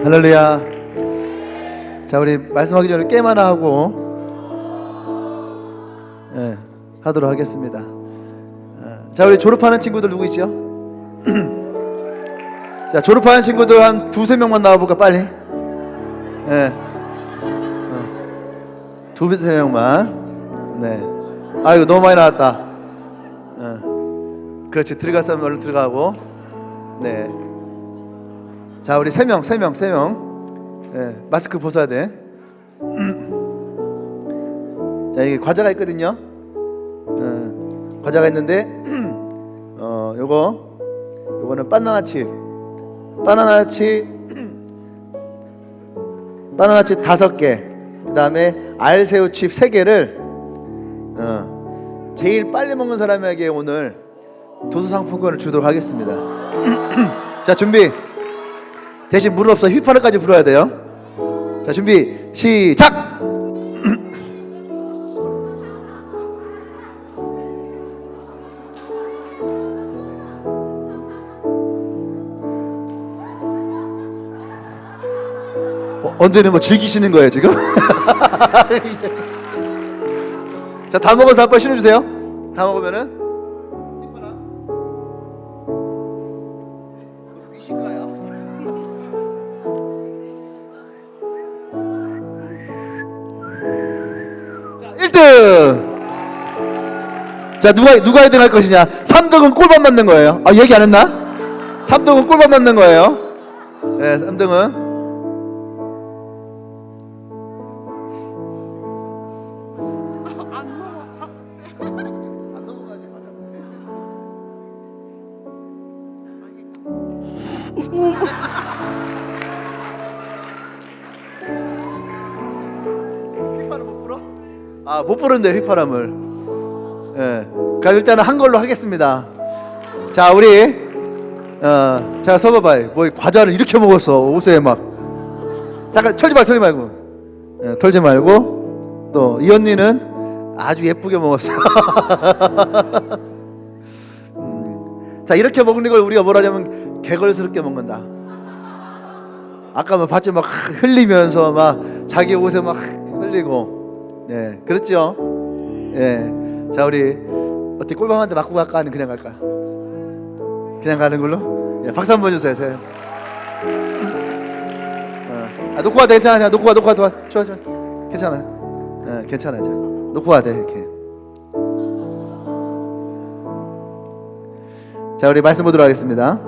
할렐루야. 자, 우리 말씀하기 전에 게임 하나 하고 하도록 하겠습니다. 자, 우리 졸업하는 친구들 누구 있죠? 자, 졸업하는 친구들 한 두세 명만 나와볼까 빨리. 두세 명만. 네. 아이고 너무 많이 나왔다. 그렇지, 들어갔으면 얼른 들어가고. 네. 자, 우리 세 명. 마스크 벗어야 돼. 자, 이게 과자가 있거든요. 과자가 있는데, 요거는 바나나칩 5개, 그 다음에 알새우칩 3개를 제일 빨리 먹는 사람에게 오늘 도서상품권을 주도록 하겠습니다. 자, 준비. 대신 물은 없어. 휘파람까지 불어야 돼요. 자, 준비 시작. 언제는 뭐 즐기시는 거예요 지금? 자, 다 먹어서 한번 신어주세요. 다 먹으면은 미식가야. 자, 1등. 자, 누가 1등 할 것이냐? 3등은 꼴밥 맞는 거예요. 아, 얘기 안 했나? 3등은 꼴밥 맞는 거예요. 네, 3등은 휘파람 못 불어? 아, 못 부른대 휘파람을. 예. 그럼 일단은 한 걸로 하겠습니다. 자, 우리 제가 써봐봐요. 뭐 과자를 이렇게 먹었어 옷에 막. 잠깐 털지 말고. 털지 말고. 또 이 언니는 아주 예쁘게 먹었어. 자, 이렇게 먹는 걸 우리가 뭐라냐면 개걸스럽게 먹는다. 아까 뭐 봤죠? 막 흘리면서 막 자기 옷에 막 흘리고. 네, 그렇죠? 예. 자, 우리 어떻게 꼴밤한테 맞고 갈까? 아니면 그냥 갈까? 그냥 가는 걸로? 예, 박수 한번 주세요. 놓고 가도 괜찮아. 놓고 가. 좋아. 괜찮아. 괜찮아. 자, 놓고 가도 돼, 이렇게. 자, 우리 말씀 보도록 하겠습니다.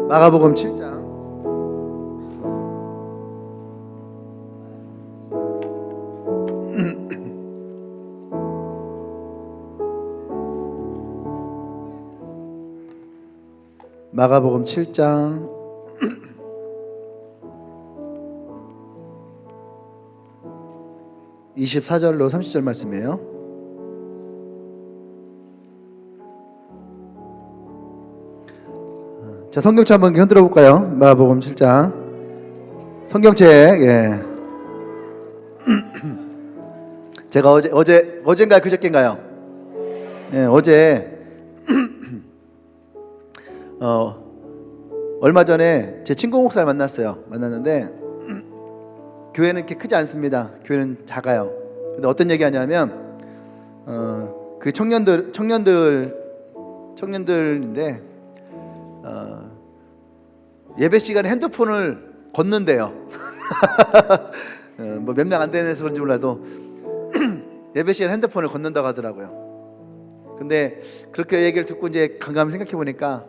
마가복음 7장. 마가복음 7장 24절로 30절 말씀이에요. 자, 성경책 한번 흔들어 볼까요? 마가복음 7장 성경책. 예. 제가 어젠가 그저께인가요? 예, 어제 얼마 전에 제 친구 목사를 만났는데 교회는 이렇게 크지 않습니다. 교회는 작아요. 근데 어떤 얘기 하냐면 그 청년들인데 예배 시간에 핸드폰을 걷는데요. 뭐 몇 명 안 되는 해서 그런지 몰라도 예배 시간에 핸드폰을 걷는다고 하더라고요. 근데 그렇게 얘기를 듣고 이제 감감히 생각해 보니까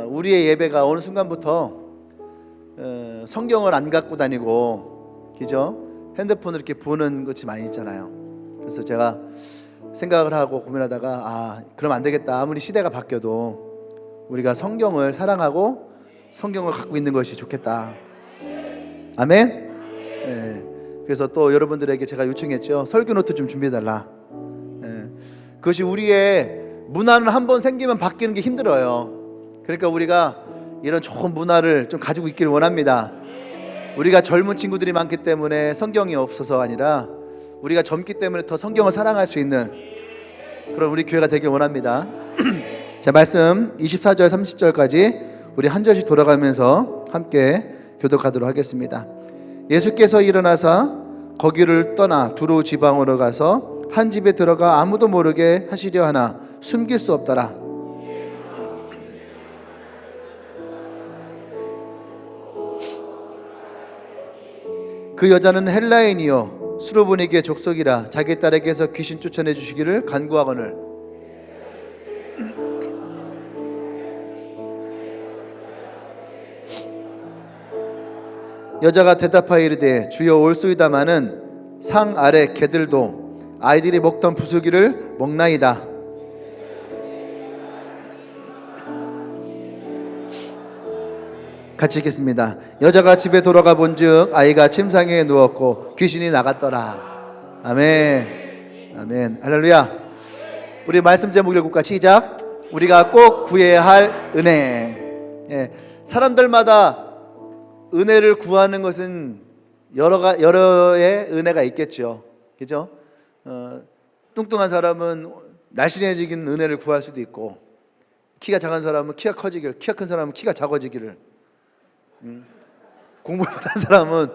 우리의 예배가 어느 순간부터 성경을 안 갖고 다니고, 그죠? 핸드폰을 이렇게 보는 것이 많이 있잖아요. 그래서 제가 생각을 하고 고민하다가 그럼 안 되겠다. 아무리 시대가 바뀌어도 우리가 성경을 사랑하고 성경을 갖고 있는 것이 좋겠다. 아멘. 네. 그래서 또 여러분들에게 제가 요청했죠. 설교 노트 좀 준비해달라. 네. 그것이 우리의 문화는 한번 생기면 바뀌는 게 힘들어요. 그러니까 우리가 이런 좋은 문화를 좀 가지고 있기를 원합니다. 우리가 젊은 친구들이 많기 때문에 성경이 없어서 아니라 우리가 젊기 때문에 더 성경을 사랑할 수 있는 그런 우리 교회가 되길 원합니다. 자, 말씀 24절 30절까지 우리 한 절씩 돌아가면서 함께 교독하도록 하겠습니다. 예수께서 일어나사 거기를 떠나 두로 지방으로 가서 한 집에 들어가 아무도 모르게 하시려 하나 숨길 수 없더라. 그 여자는 헬라인이요 수로보니게 족속이라 자기 딸에게서 귀신 쫓아내 주시기를 간구하거늘 여자가 대답하여 이르되 주여 올소이다마는 상 아래 개들도 아이들이 먹던 부수기를 먹나이다. 같이 읽겠습니다. 여자가 집에 돌아가 본즉 아이가 침상에 누웠고 귀신이 나갔더라. 아멘. 아멘. 할렐루야. 우리 말씀 제목 읽을까? 시작. 우리가 꼭 구해야 할 은혜. 예, 사람들마다 은혜를 구하는 것은 여러의 은혜가 있겠죠. 그죠? 뚱뚱한 사람은 날씬해지기는 은혜를 구할 수도 있고, 키가 작은 사람은 키가 커지기를, 키가 큰 사람은 키가 작아지기를, 공부를 못한 사람은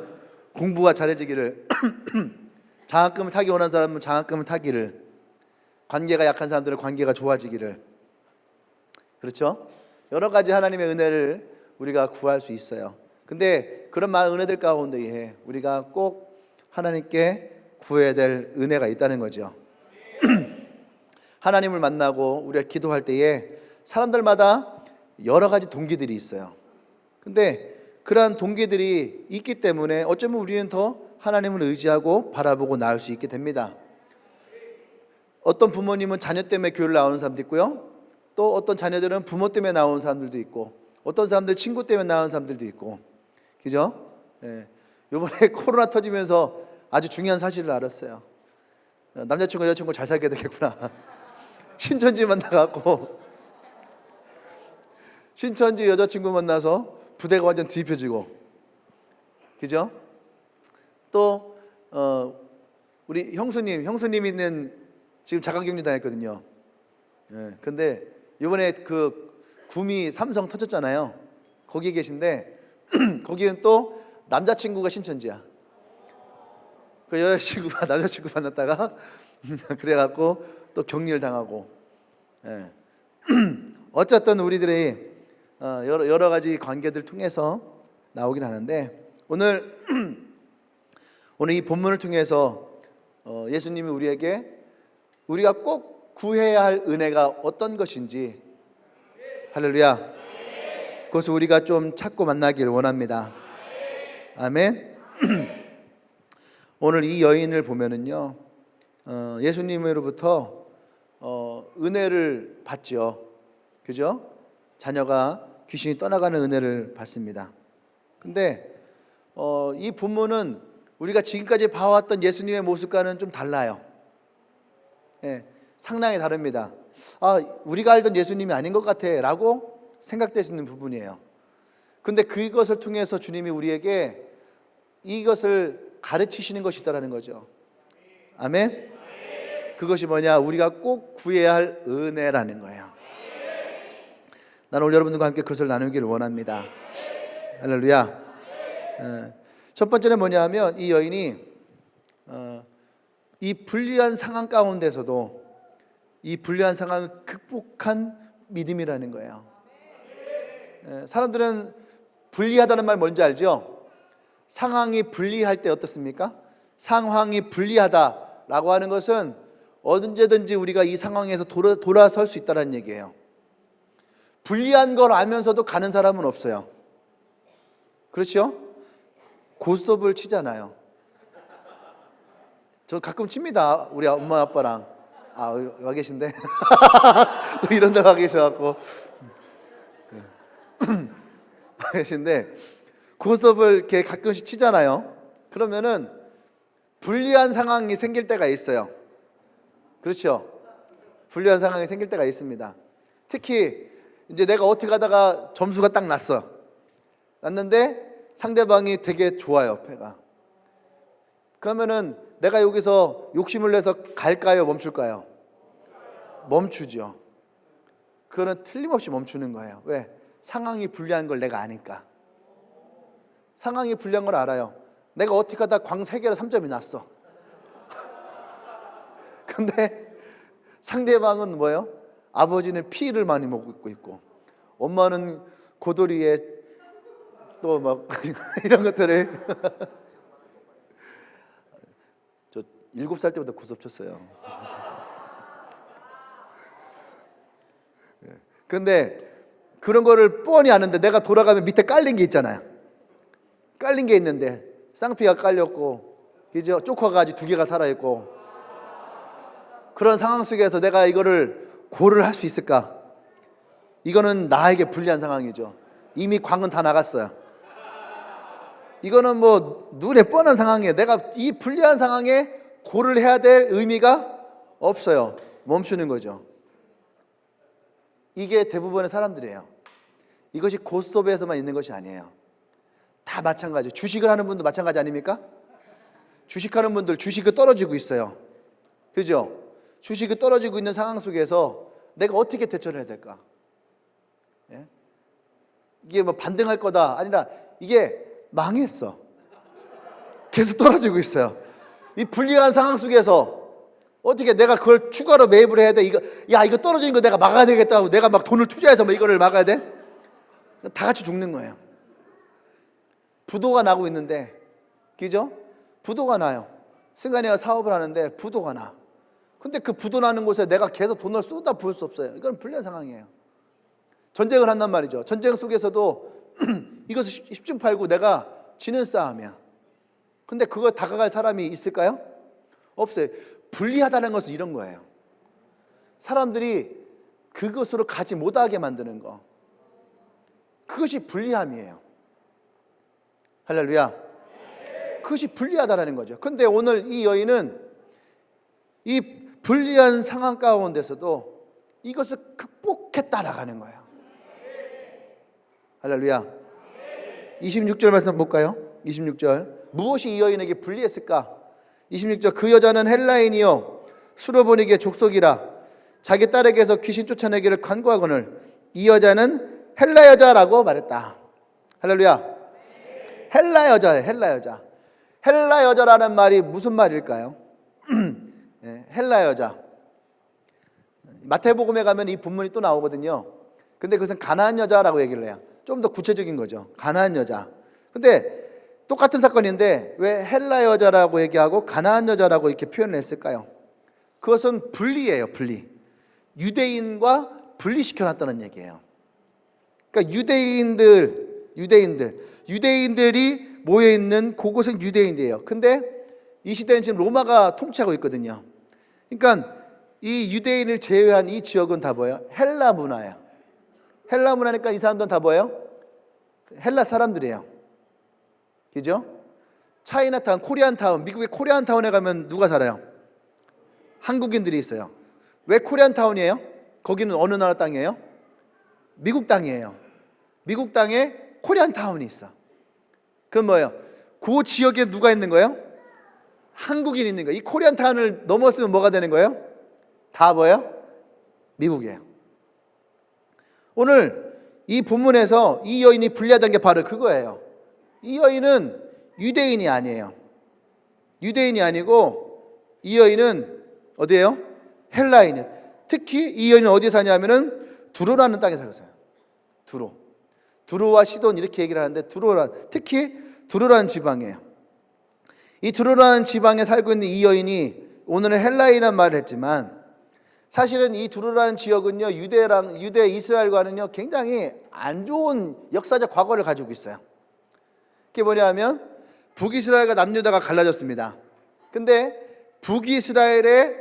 공부가 잘해지기를, 장학금을 타기 원하는 사람은 장학금을 타기를, 관계가 약한 사람들은 관계가 좋아지기를. 그렇죠? 여러 가지 하나님의 은혜를 우리가 구할 수 있어요. 근데 그런 많은 은혜들 가운데에 우리가 꼭 하나님께 구해야 될 은혜가 있다는 거죠. 하나님을 만나고 우리가 기도할 때에 사람들마다 여러 가지 동기들이 있어요. 근데 그러한 동기들이 있기 때문에 어쩌면 우리는 더 하나님을 의지하고 바라보고 나을 수 있게 됩니다. 어떤 부모님은 자녀 때문에 교회를 나오는 사람도 있고요, 또 어떤 자녀들은 부모 때문에 나오는 사람들도 있고, 어떤 사람들 친구 때문에 나오는 사람들도 있고, 그죠? 예. 이번에 코로나 터지면서 아주 중요한 사실을 알았어요. 남자친구 여자친구 잘 살게 되겠구나. 신천지 만나갖고 신천지 여자친구 만나서 부대가 완전 뒤집혀지고, 그죠? 또 우리 형수님이는 지금 자가격리 당했거든요. 예. 근데 이번에 그 구미 삼성 터졌잖아요. 거기 계신데 거기는 또 남자친구가 신천지야. 그 여자친구가 남자친구 만났다가 그래갖고 또 격리를 당하고. 예. 어쨌든 우리들이 여러 가지 관계들 통해서 나오긴 하는데, 오늘 이 본문을 통해서 예수님이 우리가 꼭 구해야 할 은혜가 어떤 것인지, 할렐루야, 그것을 우리가 좀 찾고 만나기를 원합니다. 아멘. 오늘 이 여인을 보면은요, 예수님으로부터 은혜를 받죠. 그죠? 자녀가 귀신이 떠나가는 은혜를 받습니다. 근데 이 본문은 우리가 지금까지 봐왔던 예수님의 모습과는 좀 달라요. 예, 상당히 다릅니다. 우리가 알던 예수님이 아닌 것 같아 라고 생각될 수 있는 부분이에요. 근데 그것을 통해서 주님이 우리에게 이것을 가르치시는 것이다라는 거죠. 아멘. 그것이 뭐냐? 우리가 꼭 구해야 할 은혜라는 거예요. 나는 오늘 여러분들과 함께 그것을 나누기를 원합니다. 할렐루야. 첫 번째는 뭐냐 하면, 이 여인이 이 불리한 상황 가운데서도 이 불리한 상황을 극복한 믿음이라는 거예요. 사람들은 불리하다는 말 뭔지 알죠? 상황이 불리할 때 어떻습니까? 상황이 불리하다라고 하는 것은 언제든지 우리가 이 상황에서 돌아설 수 있다는 얘기예요. 불리한 걸 알면서도 가는 사람은 없어요. 그렇죠? 고스톱을 치잖아요. 저 가끔 칩니다. 우리 엄마 아빠랑. 와 계신데 또 이런 데 와 계셔갖고 와 계신데, 고스톱을 이렇게 가끔씩 치잖아요. 그러면은 불리한 상황이 생길 때가 있어요. 그렇죠? 불리한 상황이 생길 때가 있습니다. 특히 이제 내가 어떻게 가다가 점수가 딱 났는데 상대방이 되게 좋아요, 패가. 그러면은 내가 여기서 욕심을 내서 갈까요, 멈출까요? 멈추죠. 그거는 틀림없이 멈추는 거예요. 왜? 상황이 불리한 걸 내가 아니까. 상황이 불리한 걸 알아요. 내가 어떻게 하다 광 3개로 3점이 났어. 근데 상대방은 뭐예요? 아버지는 피를 많이 먹고 있고, 엄마는 고도리에 또 막 이런 것들을 저 7살 때부터 구섭 쳤어요. 근데 그런 거를 뻔히 아는데 내가 돌아가면 밑에 깔린 게 있잖아요. 깔린 게 있는데 쌍피가 깔렸고 이제 쪽화가 아직 2개가 살아있고, 그런 상황 속에서 내가 이거를 고를 할 수 있을까? 이거는 나에게 불리한 상황이죠. 이미 광은 다 나갔어요. 이거는 뭐 눈에 뻔한 상황이에요. 내가 이 불리한 상황에 고를 해야 될 의미가 없어요. 멈추는 거죠. 이게 대부분의 사람들이에요. 이것이 고스톱에서만 있는 것이 아니에요. 다 마찬가지. 주식을 하는 분도 마찬가지 아닙니까? 주식하는 분들 주식이 떨어지고 있어요. 그죠? 주식이 떨어지고 있는 상황 속에서 내가 어떻게 대처를 해야 될까? 예? 이게 뭐 반등할 거다 아니라 이게 망했어. 계속 떨어지고 있어요. 이 불리한 상황 속에서 어떻게 내가 그걸 추가로 매입을 해야 돼? 이거 떨어지는 거 내가 막아야 되겠다고 내가 막 돈을 투자해서 뭐 이거를 막아야 돼? 다 같이 죽는 거예요. 부도가 나고 있는데, 그죠? 부도가 나요. 승관이가 사업을 하는데 부도가 나. 근데 그 부도 나는 곳에 내가 계속 돈을 쏟아 부을 수 없어요. 이건 불리한 상황이에요. 전쟁을 한단 말이죠. 전쟁 속에서도 이것을 10중 8구 내가 지는 싸움이야. 근데 그거 다가갈 사람이 있을까요? 없어요. 불리하다는 것은 이런 거예요. 사람들이 그것으로 가지 못하게 만드는 거. 그것이 불리함이에요. 할렐루야. 그것이 불리하다는 거죠. 근데 오늘 이 여인은 이 불리한 상황 가운데서도 이것을 극복했다라는 거예요. 할렐루야. 26절 말씀 볼까요? 26절. 무엇이 이 여인에게 불리했을까? 26절. 그 여자는 헬라인이요 수로보니게 족속이라 자기 딸에게서 귀신 쫓아내기를 간구하거늘 이 여자는 헬라 여자라고 말했다. 할렐루야. 헬라 여자예요. 헬라 여자. 헬라 여자라는 말이 무슨 말일까요? 헬라 여자. 마태복음에 가면 이 본문이 또 나오거든요. 근데 그것은 가나안 여자라고 얘기를 해요. 좀 더 구체적인 거죠. 가나안 여자. 근데 똑같은 사건인데 왜 헬라 여자라고 얘기하고 가나안 여자라고 이렇게 표현을 했을까요? 그것은 분리예요. 분리. 유대인과 분리시켜놨다는 얘기예요. 그러니까 유대인들이 모여있는 그곳은 유대인이에요. 근데 이 시대는 지금 로마가 통치하고 있거든요. 그러니까 이 유대인을 제외한 이 지역은 다 뭐예요? 헬라 문화예요. 헬라 문화니까 이 사람들은 다 뭐예요? 헬라 사람들이에요. 그죠? 차이나타운, 코리안타운, 미국의 코리안타운에 가면 누가 살아요? 한국인들이 있어요. 왜 코리안타운이에요? 거기는 어느 나라 땅이에요? 미국 땅이에요. 미국 땅에 코리안타운이 있어. 그건 뭐예요? 그 지역에 누가 있는 거예요? 한국인이 있는 거예요. 이 코리안타운을 넘었으면 뭐가 되는 거예요? 다 뭐예요? 미국이에요. 오늘 이 본문에서 이 여인이 불리하다는 게 바로 그거예요. 이 여인은 유대인이 아니에요. 유대인이 아니고 이 여인은 어디예요? 헬라인이에요. 특히 이 여인은 어디에 사냐면은 두로라는 땅에 살았어요. 두로와 시돈 이렇게 얘기를 하는데 특히 두로라는 지방이에요. 이 두로라는 지방에 살고 있는 이 여인이 오늘은 헬라인이라는 말을 했지만 사실은 이 두로라는 지역은요 유대 이스라엘과는요 굉장히 안 좋은 역사적 과거를 가지고 있어요. 그게 뭐냐면 북이스라엘과 남유다가 갈라졌습니다. 근데 북이스라엘의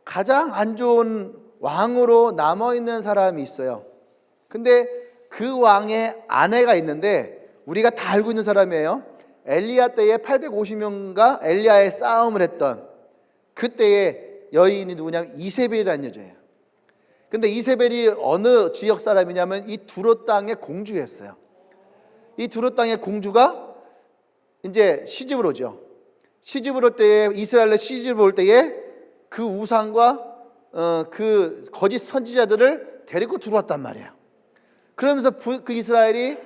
가장 안 좋은 왕으로 남아있는 사람이 있어요. 근데 그 왕의 아내가 있는데 우리가 다 알고 있는 사람이에요. 엘리야 때에 850명과 엘리야의 싸움을 했던 그때의 여인이 누구냐면 이세벨이라는 여자예요. 근데 이세벨이 어느 지역 사람이냐면 이 두로 땅의 공주였어요. 이 두로 땅의 공주가 이제 시집을 오죠. 시집을 올 때에, 이스라엘로 시집을 올 때에 그 우상과 그 거짓 선지자들을 데리고 들어왔단 말이에요. 그러면서 그 이스라엘이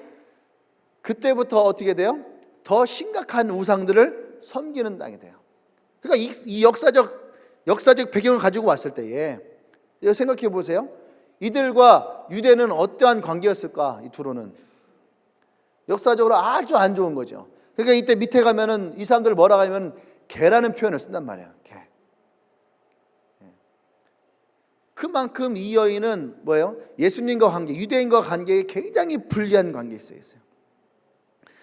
그때부터 어떻게 돼요? 더 심각한 우상들을 섬기는 땅이 돼요. 그러니까 이 역사적 배경을 가지고 왔을 때에 생각해 보세요. 이들과 유대는 어떠한 관계였을까? 이 두로는 역사적으로 아주 안 좋은 거죠. 그러니까 이때 밑에 가면은 이 사람들 뭐라고 하냐면 개라는 표현을 쓴단 말이에요. 개. 그만큼 이 여인은 뭐예요? 예수님과 관계, 유대인과 관계에 굉장히 불리한 관계에 있어요.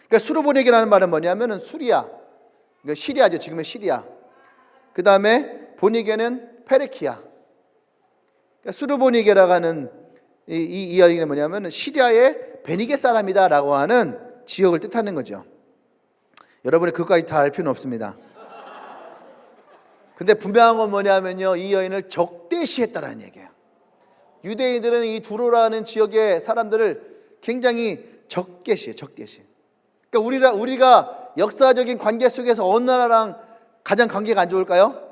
그러니까 수르보니게라는 말은 뭐냐면은 수리아, 그러니까 시리아죠. 지금의 시리아. 그 다음에 보니게는 페르키아. 그러니까 수르보니게라고 하는 이 여인은 뭐냐면은 시리아의 베니게 사람이다라고 하는 지역을 뜻하는 거죠. 여러분이 그것까지 다 알 필요는 없습니다. 근데 분명한 건 뭐냐면요, 이 여인을 적대시했다라는 얘기예요. 유대인들은 이 두로라는 지역의 사람들을 굉장히 적대시해요. 적대시. 그러니까 우리가 역사적인 관계 속에서 어느 나라랑 가장 관계가 안 좋을까요?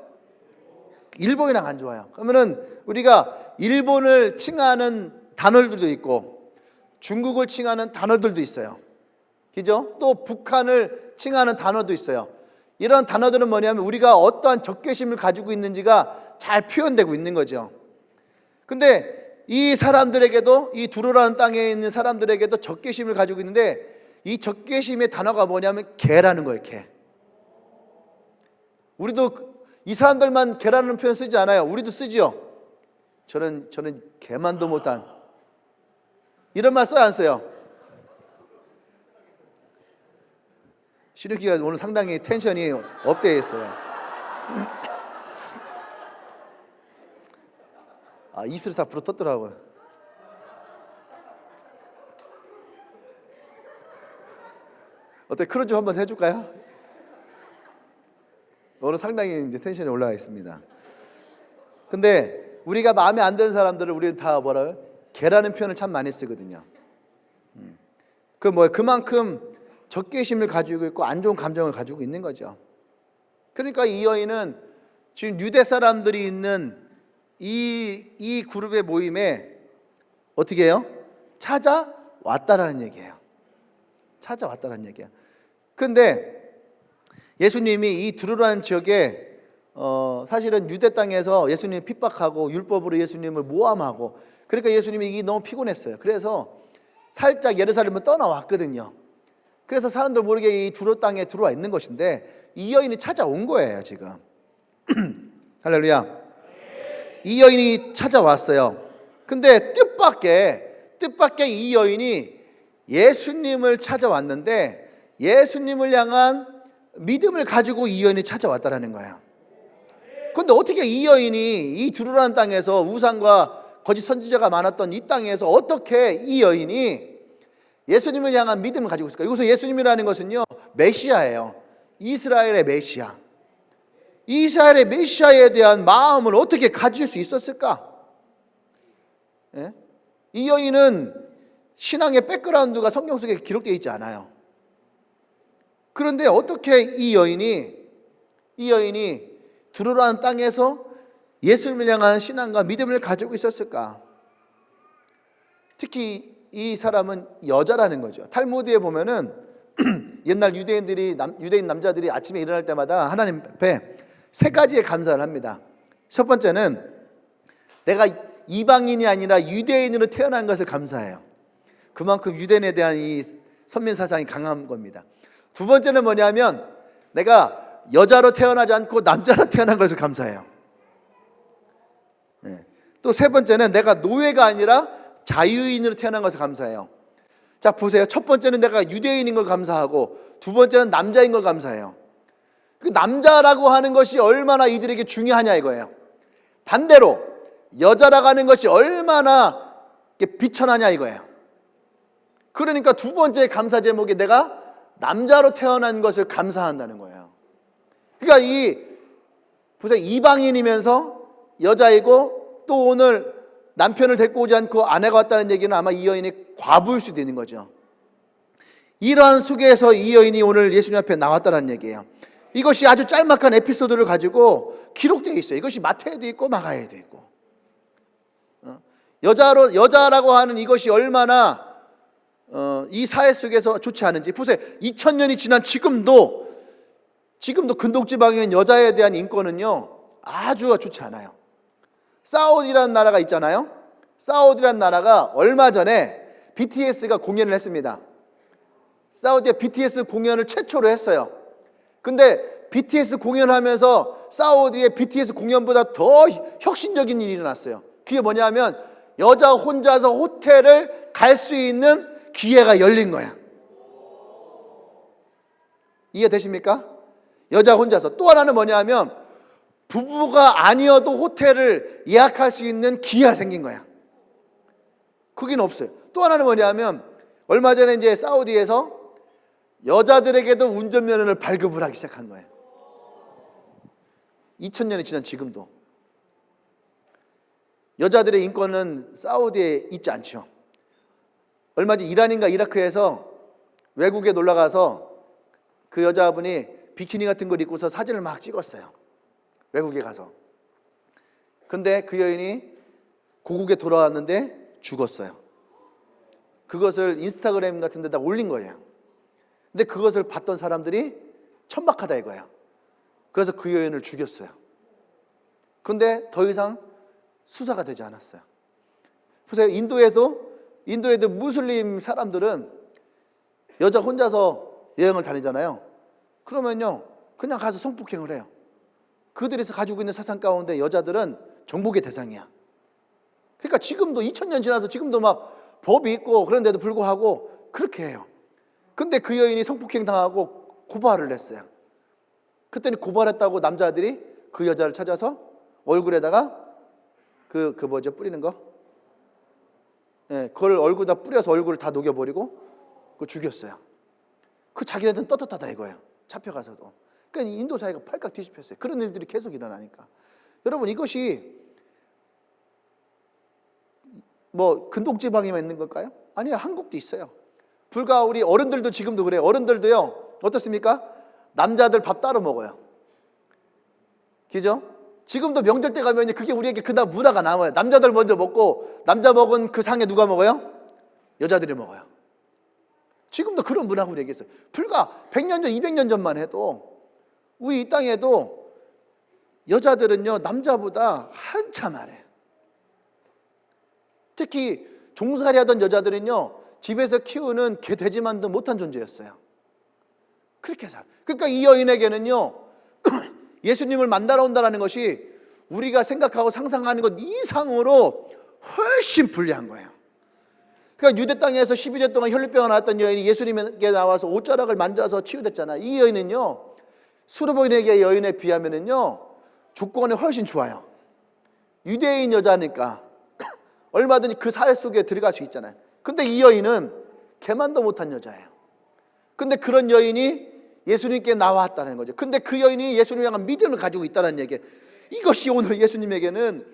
일본이랑 안 좋아요. 그러면은 우리가 일본을 칭하는 단어들도 있고 중국을 칭하는 단어들도 있어요. 그죠? 또 북한을 칭하는 단어도 있어요. 이런 단어들은 뭐냐면 우리가 어떠한 적개심을 가지고 있는지가 잘 표현되고 있는 거죠. 근데 이 사람들에게도, 이 두로라는 땅에 있는 사람들에게도 적개심을 가지고 있는데, 이 적개심의 단어가 뭐냐면 개라는 거예요. 개. 우리도 이 사람들만 개라는 표현 쓰지 않아요. 우리도 쓰지요. 저는 개만도 못한, 이런 말 써요, 안 써요? 시루키가 오늘 상당히 텐션이 업되어 입술이 다 불어떴더라고요. 어때? 크루 좀 한번 해줄까요? 오늘 상당히 이제 텐션이 올라가 있습니다. 근데 우리가 마음에 안 드는 사람들을 우리는 다 뭐라고요? 개라는 표현을 참 많이 쓰거든요. 그만큼 적개심을 가지고 있고 안 좋은 감정을 가지고 있는 거죠. 그러니까 이 여인은 지금 유대 사람들이 있는 이 그룹의 모임에 어떻게 해요? 찾아왔다라는 얘기예요. 찾아왔다라는 얘기예요. 그런데 예수님이 이 두루라는 지역에 사실은 유대 땅에서 예수님을 핍박하고 율법으로 예수님을 모함하고, 그러니까 예수님이 이게 너무 피곤했어요. 그래서 살짝 예루살렘을 떠나왔거든요. 그래서 사람들 모르게 이 두로 땅에 들어와 있는 것인데 이 여인이 찾아온 거예요, 지금. 할렐루야. 이 여인이 찾아왔어요. 근데 뜻밖의 이 여인이 예수님을 찾아왔는데 예수님을 향한 믿음을 가지고 이 여인이 찾아왔다라는 거예요. 그런데 어떻게 이 여인이 이 두루라는 땅에서 우상과 거짓 선지자가 많았던 이 땅에서 어떻게 이 여인이 예수님을 향한 믿음을 가지고 있을까? 여기서 예수님이라는 것은요, 메시아예요. 이스라엘의 메시아. 이스라엘의 메시아에 대한 마음을 어떻게 가질 수 있었을까? 예? 이 여인은 신앙의 백그라운드가 성경 속에 기록되어 있지 않아요. 그런데 어떻게 이 여인이 두루라는 땅에서 예수님을 향한 신앙과 믿음을 가지고 있었을까? 특히 이 사람은 여자라는 거죠. 탈무드에 보면은 옛날 유대인 남자들이 아침에 일어날 때마다 하나님 앞에 세 가지의 감사를 합니다. 첫 번째는 내가 이방인이 아니라 유대인으로 태어난 것을 감사해요. 그만큼 유대인에 대한 이 선민 사상이 강한 겁니다. 두 번째는 뭐냐면 내가 여자로 태어나지 않고 남자로 태어난 것을 감사해요. 또 세 번째는 내가 노예가 아니라 자유인으로 태어난 것을 감사해요. 자, 보세요. 첫 번째는 내가 유대인인 걸 감사하고 두 번째는 남자인 걸 감사해요. 그 남자라고 하는 것이 얼마나 이들에게 중요하냐 이거예요. 반대로 여자라고 하는 것이 얼마나 비천하냐 이거예요. 그러니까 두 번째 감사 제목이 내가 남자로 태어난 것을 감사한다는 거예요. 그러니까 보세요. 이방인이면서 여자이고 또 오늘 남편을 데리고 오지 않고 아내가 왔다는 얘기는 아마 이 여인이 과부일 수도 있는 거죠. 이러한 속에서 이 여인이 오늘 예수님 앞에 나왔다는 얘기예요. 이것이 아주 짤막한 에피소드를 가지고 기록되어 있어요. 이것이 마태에도 있고 마가에도 있고. 여자라고 하는 이것이 얼마나 이 사회 속에서 좋지 않은지 보세요. 2000년이 지난 지금도 근동지방에 있는 여자에 대한 인권은요 아주 좋지 않아요. 사우디라는 나라가 있잖아요. 사우디라는 나라가 얼마 전에 BTS가 공연을 했습니다. 사우디에 BTS 공연을 최초로 했어요. 근데 BTS 공연하면서 사우디의 BTS 공연보다 더 혁신적인 일이 일어났어요. 그게 뭐냐면 여자 혼자서 호텔을 갈 수 있는 기회가 열린 거야. 이해되십니까? 여자 혼자서. 또 하나는 뭐냐면 부부가 아니어도 호텔을 예약할 수 있는 기회가 생긴 거야. 그긴 없어요. 또 하나는 뭐냐면 얼마 전에 이제 사우디에서 여자들에게도 운전면허를 발급을 하기 시작한 거예요. 2000년이 지난 지금도 여자들의 인권은 사우디에 있지 않죠. 얼마 전 이란인가 이라크에서 외국에 놀러 가서 그 여자분이 비키니 같은 걸 입고서 사진을 막 찍었어요. 외국에 가서. 근데 그 여인이 고국에 돌아왔는데 죽었어요. 그것을 인스타그램 같은 데다 올린 거예요. 근데 그것을 봤던 사람들이 천박하다 이거예요. 그래서 그 여인을 죽였어요. 근데 더 이상 수사가 되지 않았어요. 보세요. 인도에도 무슬림 사람들은 여자 혼자서 여행을 다니잖아요. 그러면요 그냥 가서 성폭행을 해요. 그들이 가지고 있는 사상 가운데 여자들은 정복의 대상이야. 그러니까 지금도 2000년 지나서 지금도 막 법이 있고 그런데도 불구하고 그렇게 해요. 근데 그 여인이 성폭행 당하고 고발을 했어요. 그때는 고발했다고 남자들이 그 여자를 찾아서 얼굴에다가 뿌리는 거? 예, 그걸 얼굴에다 뿌려서 얼굴을 다 녹여버리고 그 죽였어요. 그 자기네들은 떳떳하다 이거예요. 잡혀가서도. 그러니까 인도 사회가 팔깍 뒤집혔어요. 그런 일들이 계속 일어나니까. 여러분 이것이 뭐 근동지방에만 있는 걸까요? 아니요, 한국도 있어요. 불과 우리 어른들도 지금도 그래요. 어른들도요 어떻습니까? 남자들 밥 따로 먹어요. 그죠? 지금도 명절 때 가면 그게 우리에게 그날 문화가 남아요. 남자들 먼저 먹고 남자 먹은 그 상에 누가 먹어요? 여자들이 먹어요. 지금도 그런 문화가 우리에게 있어요. 불과 100년 전, 200년 전만 해도 우리 이 땅에도 여자들은요 남자보다 한참 아래요. 특히 종살이 하던 여자들은요 집에서 키우는 개 돼지만도 못한 존재였어요. 그렇게 살아요. 그러니까 이 여인에게는요 예수님을 만나러 온다는 것이 우리가 생각하고 상상하는 것 이상으로 훨씬 불리한 거예요. 그러니까 유대 땅에서 12년 동안 혈류병을 앓았던 여인이 예수님에게 나와서 옷자락을 만져서 치유됐잖아요. 이 여인은요 수르보인에게 여인에 비하면은요 조건이 훨씬 좋아요. 유대인 여자니까 얼마든지 그 사회 속에 들어갈 수 있잖아요. 근데 이 여인은 개만도 못한 여자예요. 근데 그런 여인이 예수님께 나왔다는 거죠. 근데 그 여인이 예수님을 향한 믿음을 가지고 있다는 얘기. 이것이 오늘 예수님에게는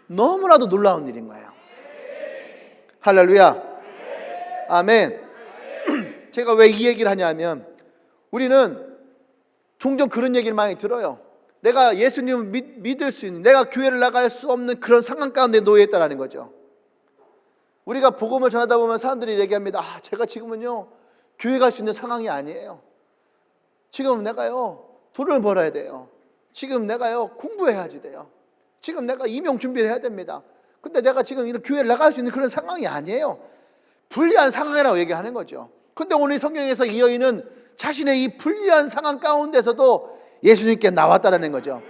너무나도 놀라운 일인 거예요. 할렐루야. 아멘. 제가 왜 이 얘기를 하냐면 우리는 종종 그런 얘기를 많이 들어요. 내가 예수님을 믿을 수 있는, 내가 교회를 나갈 수 없는 그런 상황 가운데 놓여 있다는 거죠. 우리가 복음을 전하다 보면 사람들이 얘기합니다. 제가 지금은요 교회 갈 수 있는 상황이 아니에요. 지금 내가요 돈을 벌어야 돼요. 지금 내가요 공부해야지 돼요. 지금 내가 임용 준비를 해야 됩니다. 근데 내가 지금 이런 교회를 나갈 수 있는 그런 상황이 아니에요. 불리한 상황이라고 얘기하는 거죠. 근데 오늘 성경에서 이 여인은 자신의 이 불리한 상황 가운데서도 예수님께 나왔다는 거죠.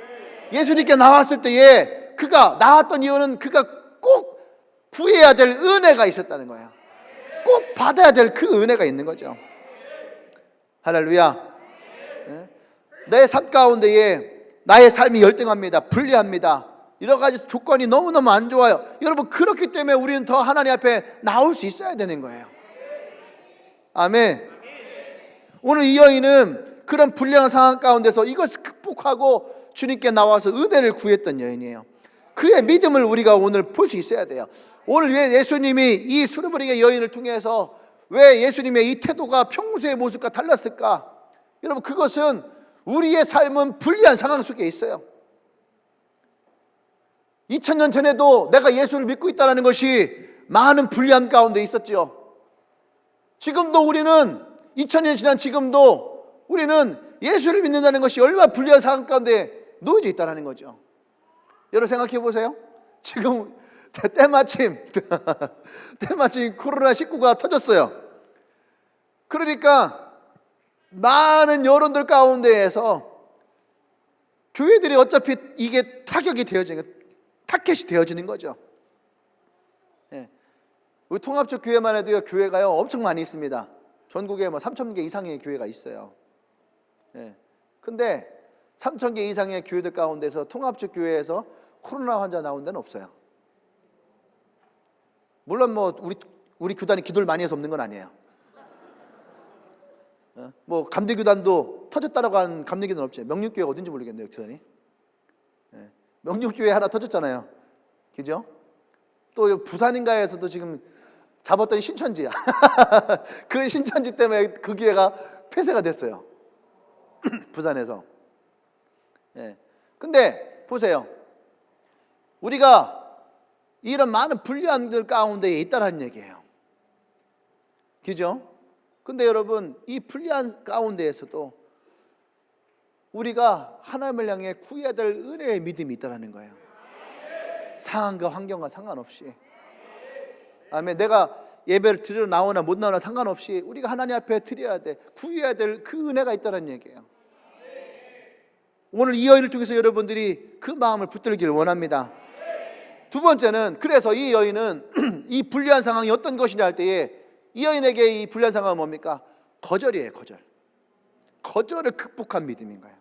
예수님께 나왔을 때에 그가 나왔던 이유는 그가 꼭 구해야 될 은혜가 있었다는 거예요. 꼭 받아야 될 그 은혜가 있는 거죠. 할렐루야. 내 삶 가운데에 나의 삶이 열등합니다. 불리합니다. 여러 가지 조건이 너무너무 안 좋아요. 여러분 그렇기 때문에 우리는 더 하나님 앞에 나올 수 있어야 되는 거예요. 아멘. 오늘 이 여인은 그런 불리한 상황 가운데서 이것을 극복하고 주님께 나와서 은혜를 구했던 여인이에요. 그의 믿음을 우리가 오늘 볼 수 있어야 돼요. 오늘 왜 예수님이 이 수르보리게 여인을 통해서 왜 예수님의 이 태도가 평소의 모습과 달랐을까? 여러분, 그것은 우리의 삶은 불리한 상황 속에 있어요. 2000년 전에도 내가 예수를 믿고 있다는 것이 많은 불리함 가운데 있었죠. 지금도 우리는 2000년 지난 지금도 우리는 예수를 믿는다는 것이 얼마나 불리한 상황 가운데 놓여져 있다는 거죠. 여러분 생각해 보세요. 지금 때마침 코로나19가 터졌어요. 그러니까 많은 여론들 가운데에서 교회들이 어차피 이게 타겟이 되어지는 거죠. 예. 우리 통합적 교회만 해도요, 교회가요 엄청 많이 있습니다. 전국에 3,000개 이상의 교회가 있어요. 예. 근데 3,000개 이상의 교회들 가운데서 통합적 교회에서 코로나 환자 나온 데는 없어요. 물론 우리 교단이 기도를 많이 해서 없는 건 아니에요. 감리교단도 터졌다라고 하는 감리교단 없죠. 명륜교회가 어딘지 모르겠네요, 교단이. 명륜교회 하나 터졌잖아요. 그죠? 또 부산인가에서도 지금 잡았더니 신천지야. 그 신천지 때문에 그 교회가 폐쇄가 됐어요. 부산에서. 근데 보세요. 우리가 이런 많은 불리함들 가운데에 있다는 얘기예요. 그죠? 근데 여러분, 이 불리한 가운데에서도 우리가 하나님을 향해 구해야 될 은혜의 믿음이 있다는 거예요. 상황과 환경과 상관없이. 아멘. 내가 예배를 드리러 나오나 못 나오나 상관없이 우리가 하나님 앞에 드려야 돼, 구해야 될 그 은혜가 있다는 얘기예요. 오늘 이 여인을 통해서 여러분들이 그 마음을 붙들기를 원합니다. 두 번째는, 그래서 이 여인은 이 불리한 상황이 어떤 것이냐 할 때에 이 여인에게 이 불리한 상황은 뭡니까? 거절이에요. 거절을 극복한 믿음인 거예요.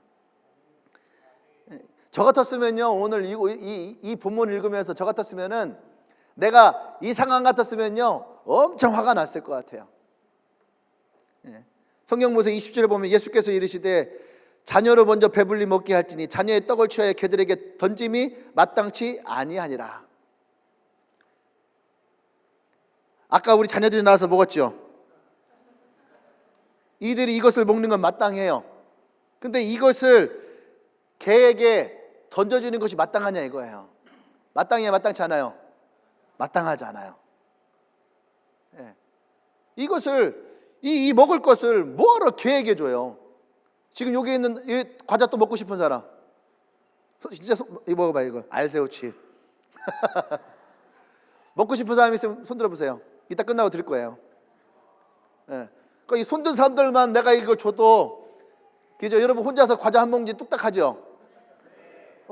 저 같았으면요, 오늘 이 본문을 읽으면서 저 같았으면은, 내가 이 상황 같았으면요 엄청 화가 났을 것 같아요. 성경 보세요. 20절에 보면 예수께서 이르시되 자녀로 먼저 배불리 먹게 할지니 자녀의 떡을 취하여 그들에게 던짐이 마땅치 아니하니라. 아까 우리 자녀들이 나와서 먹었죠. 이들이 이것을 먹는 건 마땅해요. 근데 이것을 개에게 던져주는 것이 마땅하냐 이거예요. 마땅해야 마땅치 않아요? 마땅하지 않아요. 이것을 이 먹을 것을 뭐하러 개에게 줘요? 지금 여기 있는 이 과자 또 먹고 싶은 사람, 진짜 이거 먹어봐. 이거 알새우칩. 먹고 싶은 사람 있으면 손 들어보세요. 이따 끝나고 드릴 거예요. 그러니까 이 손든 사람들만 내가 이걸 줘도, 그죠? 여러분 혼자서 과자 한 봉지 뚝딱 하죠?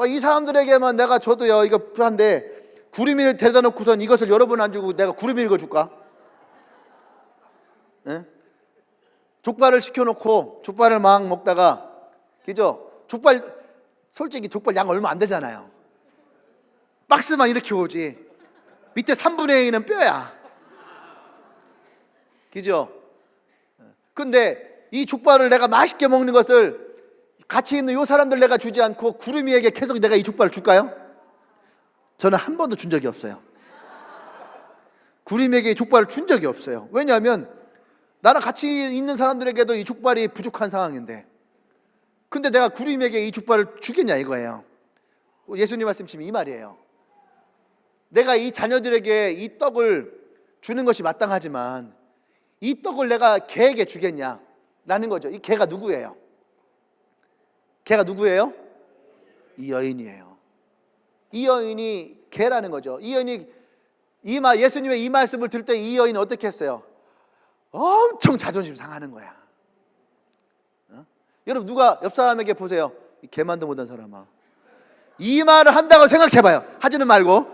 이 사람들에게만 내가 줘도요 이거 한데, 구름이를 데려다 놓고선 이것을 여러분 안 주고 내가 구름이 이거 줄까? 족발을 시켜놓고 족발을 막 먹다가, 그죠? 솔직히 족발 양 얼마 안 되잖아요. 박스만 이렇게 오지 밑에 3분의 1은 뼈야. 그죠? 근데 이 족발을 내가 맛있게 먹는 것을 같이 있는 이 사람들 내가 주지 않고 구름이에게 계속 내가 이 족발을 줄까요? 저는 한 번도 준 적이 없어요. 구름이에게 이 족발을 준 적이 없어요. 왜냐하면 나랑 같이 있는 사람들에게도 이 족발이 부족한 상황인데, 근데 내가 구름에게 이 족발을 주겠냐 이거예요. 예수님 말씀 지금 이 말이에요. 내가 이 자녀들에게 이 떡을 주는 것이 마땅하지만 이 떡을 내가 개에게 주겠냐 라는 거죠. 이 개가 누구예요? 개가 누구예요? 이 여인이에요. 이 여인이 개라는 거죠. 이 여인이 예수님의 이 말씀을 들을 때 이 여인은 어떻게 했어요? 엄청 자존심 상하는 거야. 여러분 누가 옆 사람에게 보세요. 이 개만도 못한 사람아, 이 말을 한다고 생각해봐요. 하지는 말고,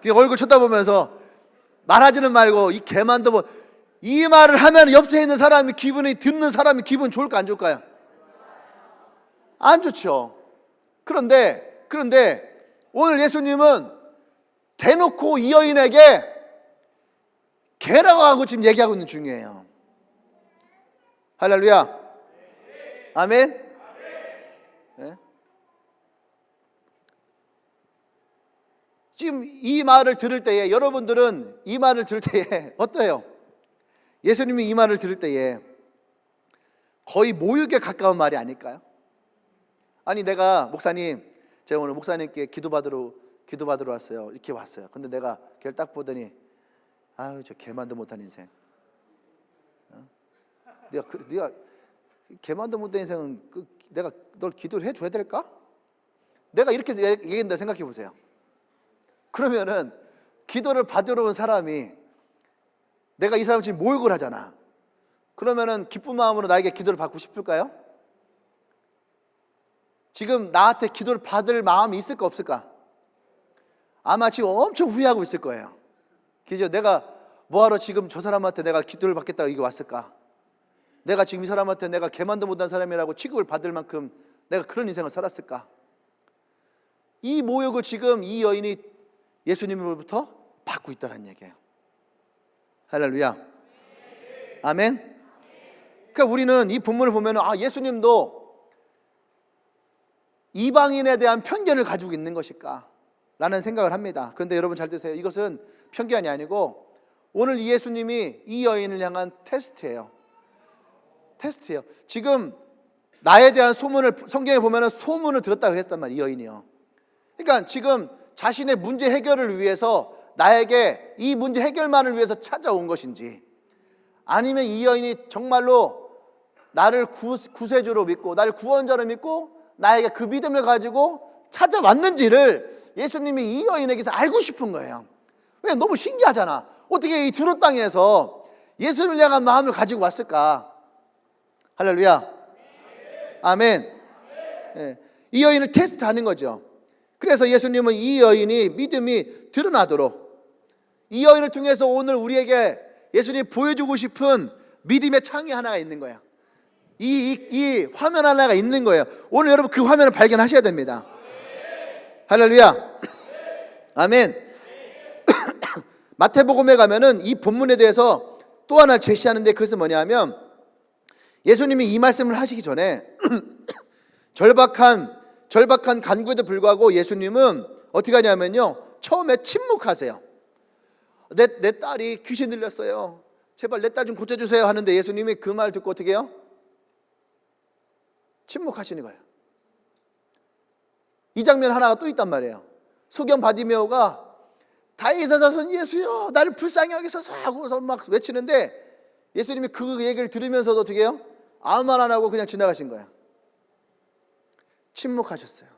그냥 얼굴 쳐다보면서 말하지는 말고, 이 개만도 못, 이 말을 하면 옆에 있는 사람이 듣는 사람이 기분 좋을까 안 좋을까요? 안 좋죠. 그런데 오늘 예수님은 대놓고 이 여인에게 개라고 하고 지금 얘기하고 있는 중이에요. 할렐루야. 아멘. 네? 지금 이 말을 들을 때에, 여러분들은 이 말을 들을 때에 어때요? 예수님이 이 말을 들을 때에 거의 모욕에 가까운 말이 아닐까요? 아니, 내가 목사님, 제가 오늘 목사님께 기도받으러 왔어요. 이렇게 왔어요. 근데 내가 걔를 딱 보더니 아유, 저 개만도 못한 인생. 네가 개만도 못한 인생은 내가 널 기도를 해줘야 될까? 내가 이렇게 얘기한다 생각해 보세요. 그러면은 기도를 받으러 온 사람이 내가 이 사람 지금 모욕을 하잖아. 그러면은 기쁜 마음으로 나에게 기도를 받고 싶을까요? 지금 나한테 기도를 받을 마음이 있을까 없을까? 아마 지금 엄청 후회하고 있을 거예요. 그죠? 내가 뭐하러 지금 저 사람한테 내가 기도를 받겠다고 이게 왔을까? 내가 지금 이 사람한테 내가 개만도 못한 사람이라고 취급을 받을 만큼 내가 그런 인생을 살았을까? 이 모욕을 지금 이 여인이 예수님으로부터 받고 있다는 얘기예요. 할렐루야. 아멘. 그러니까 우리는 이 본문을 보면 예수님도 이방인에 대한 편견을 가지고 있는 것일까? 라는 생각을 합니다. 그런데 여러분 잘 드세요. 이것은 편견이 아니고 오늘 이 예수님이 이 여인을 향한 테스트예요. 지금 나에 대한 소문을 성경에 보면 소문을 들었다고 했단 말이에요. 이 여인이요. 그러니까 지금 자신의 문제 해결을 위해서 나에게 이 문제 해결만을 위해서 찾아온 것인지, 아니면 이 여인이 정말로 나를 구세주로 믿고 나를 구원자로 믿고 나에게 그 믿음을 가지고 찾아왔는지를 예수님이 이 여인에게서 알고 싶은 거예요. 왜? 너무 신기하잖아. 어떻게 이 두로 땅에서 예수를 향한 마음을 가지고 왔을까? 할렐루야. 아멘. 네. 이 여인을 테스트하는 거죠. 그래서 예수님은 이 여인이 믿음이 드러나도록, 이 여인을 통해서 오늘 우리에게 예수님이 보여주고 싶은 믿음의 창이 하나가 있는 거예요. 이 화면 하나가 있는 거예요. 오늘 여러분 그 화면을 발견하셔야 됩니다. 할렐루야. 아멘. 마태복음에 가면은 이 본문에 대해서 또 하나를 제시하는데, 그것은 뭐냐면 예수님이 이 말씀을 하시기 전에 절박한 간구에도 불구하고 예수님은 어떻게 하냐면요, 처음에 침묵하세요. 내 딸이 귀신 들렸어요. 제발 내 딸 좀 고쳐주세요 하는데 예수님이 그 말 듣고 어떻게 해요? 침묵하시는 거예요. 이 장면 하나가 또 있단 말이에요. 소경 바디메오가 다윗의 자손 예수여 나를 불쌍히 여기소서 하고서 막 외치는데 예수님이 그 얘기를 들으면서도 어떻게 해요? 아무 말 안 하고 그냥 지나가신 거예요. 침묵하셨어요.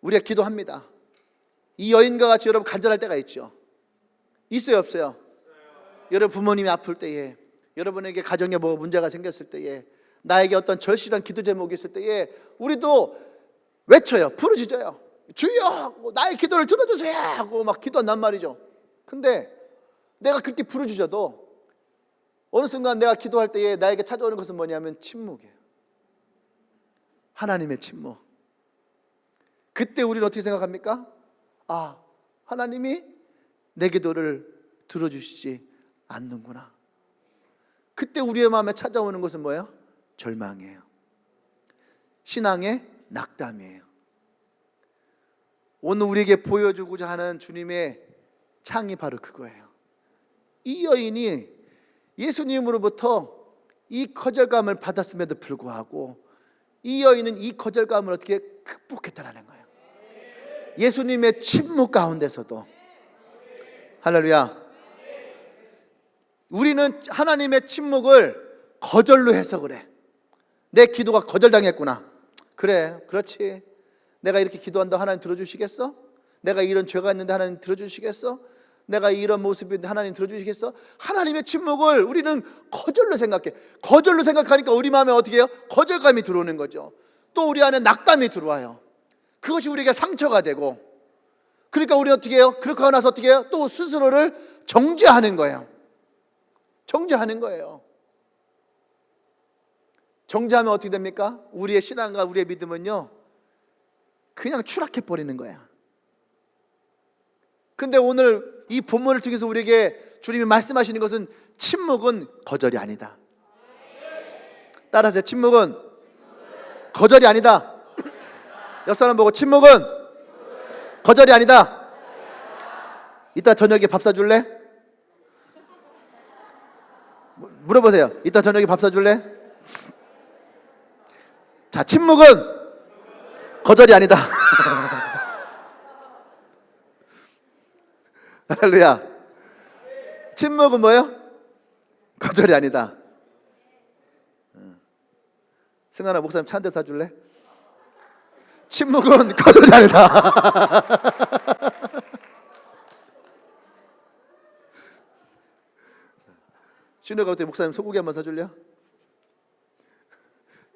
우리가 기도합니다. 이 여인과 같이 여러분 간절할 때가 있죠. 있어요 없어요? 여러분 부모님이 아플 때에, 여러분에게 가정에 뭐 문제가 생겼을 때에, 나에게 어떤 절실한 기도 제목이 있을 때에 우리도 외쳐요. 부르짖어요. 주여 나의 기도를 들어주세요 하고 막 기도한단 말이죠. 근데 내가 그렇게 부르짖어도 어느 순간 내가 기도할 때에 나에게 찾아오는 것은 뭐냐면 침묵이에요. 하나님의 침묵. 그때 우리는 어떻게 생각합니까? 하나님이 내 기도를 들어주시지 않는구나. 그때 우리의 마음에 찾아오는 것은 뭐예요? 절망이에요. 신앙의 낙담이에요. 오늘 우리에게 보여주고자 하는 주님의 창이 바로 그거예요. 이 여인이 예수님으로부터 이 거절감을 받았음에도 불구하고 이 여인은 이 거절감을 어떻게 극복했다는 거예요. 예수님의 침묵 가운데서도. 할렐루야. 우리는 하나님의 침묵을 거절로 해석을 해. 내 기도가 거절당했구나. 그래, 그렇지. 내가 이렇게 기도한다 하나님 들어주시겠어? 내가 이런 죄가 있는데 하나님 들어주시겠어? 내가 이런 모습인데 하나님 들어주시겠어? 하나님의 침묵을 우리는 거절로 생각해. 거절로 생각하니까 우리 마음에 어떻게 해요? 거절감이 들어오는 거죠. 또 우리 안에 낙담이 들어와요. 그것이 우리에게 상처가 되고, 그러니까 우리 어떻게 해요? 그렇게 하고 나서 어떻게 해요? 또 스스로를 정죄하는 거예요. 정죄하는 거예요. 정죄하면 어떻게 됩니까? 우리의 신앙과 우리의 믿음은요 그냥 추락해 버리는 거야. 근데 오늘 이 본문을 통해서 우리에게 주님이 말씀하시는 것은 침묵은 거절이 아니다. 따라서 침묵은 거절이 아니다. 옆 사람 보고 침묵은 거절이 아니다. 이따 저녁에 밥 사줄래? 물어보세요. 이따 저녁에 밥 사줄래? 자, 침묵은 거절이 아니다. 할렐루야. 침묵은 뭐예요? 거절이 아니다. 승환아, 목사님 차 한 대 사줄래? 침묵은 거절이 아니다. 신우가 그때 목사님 소고기 한번 사줄래요?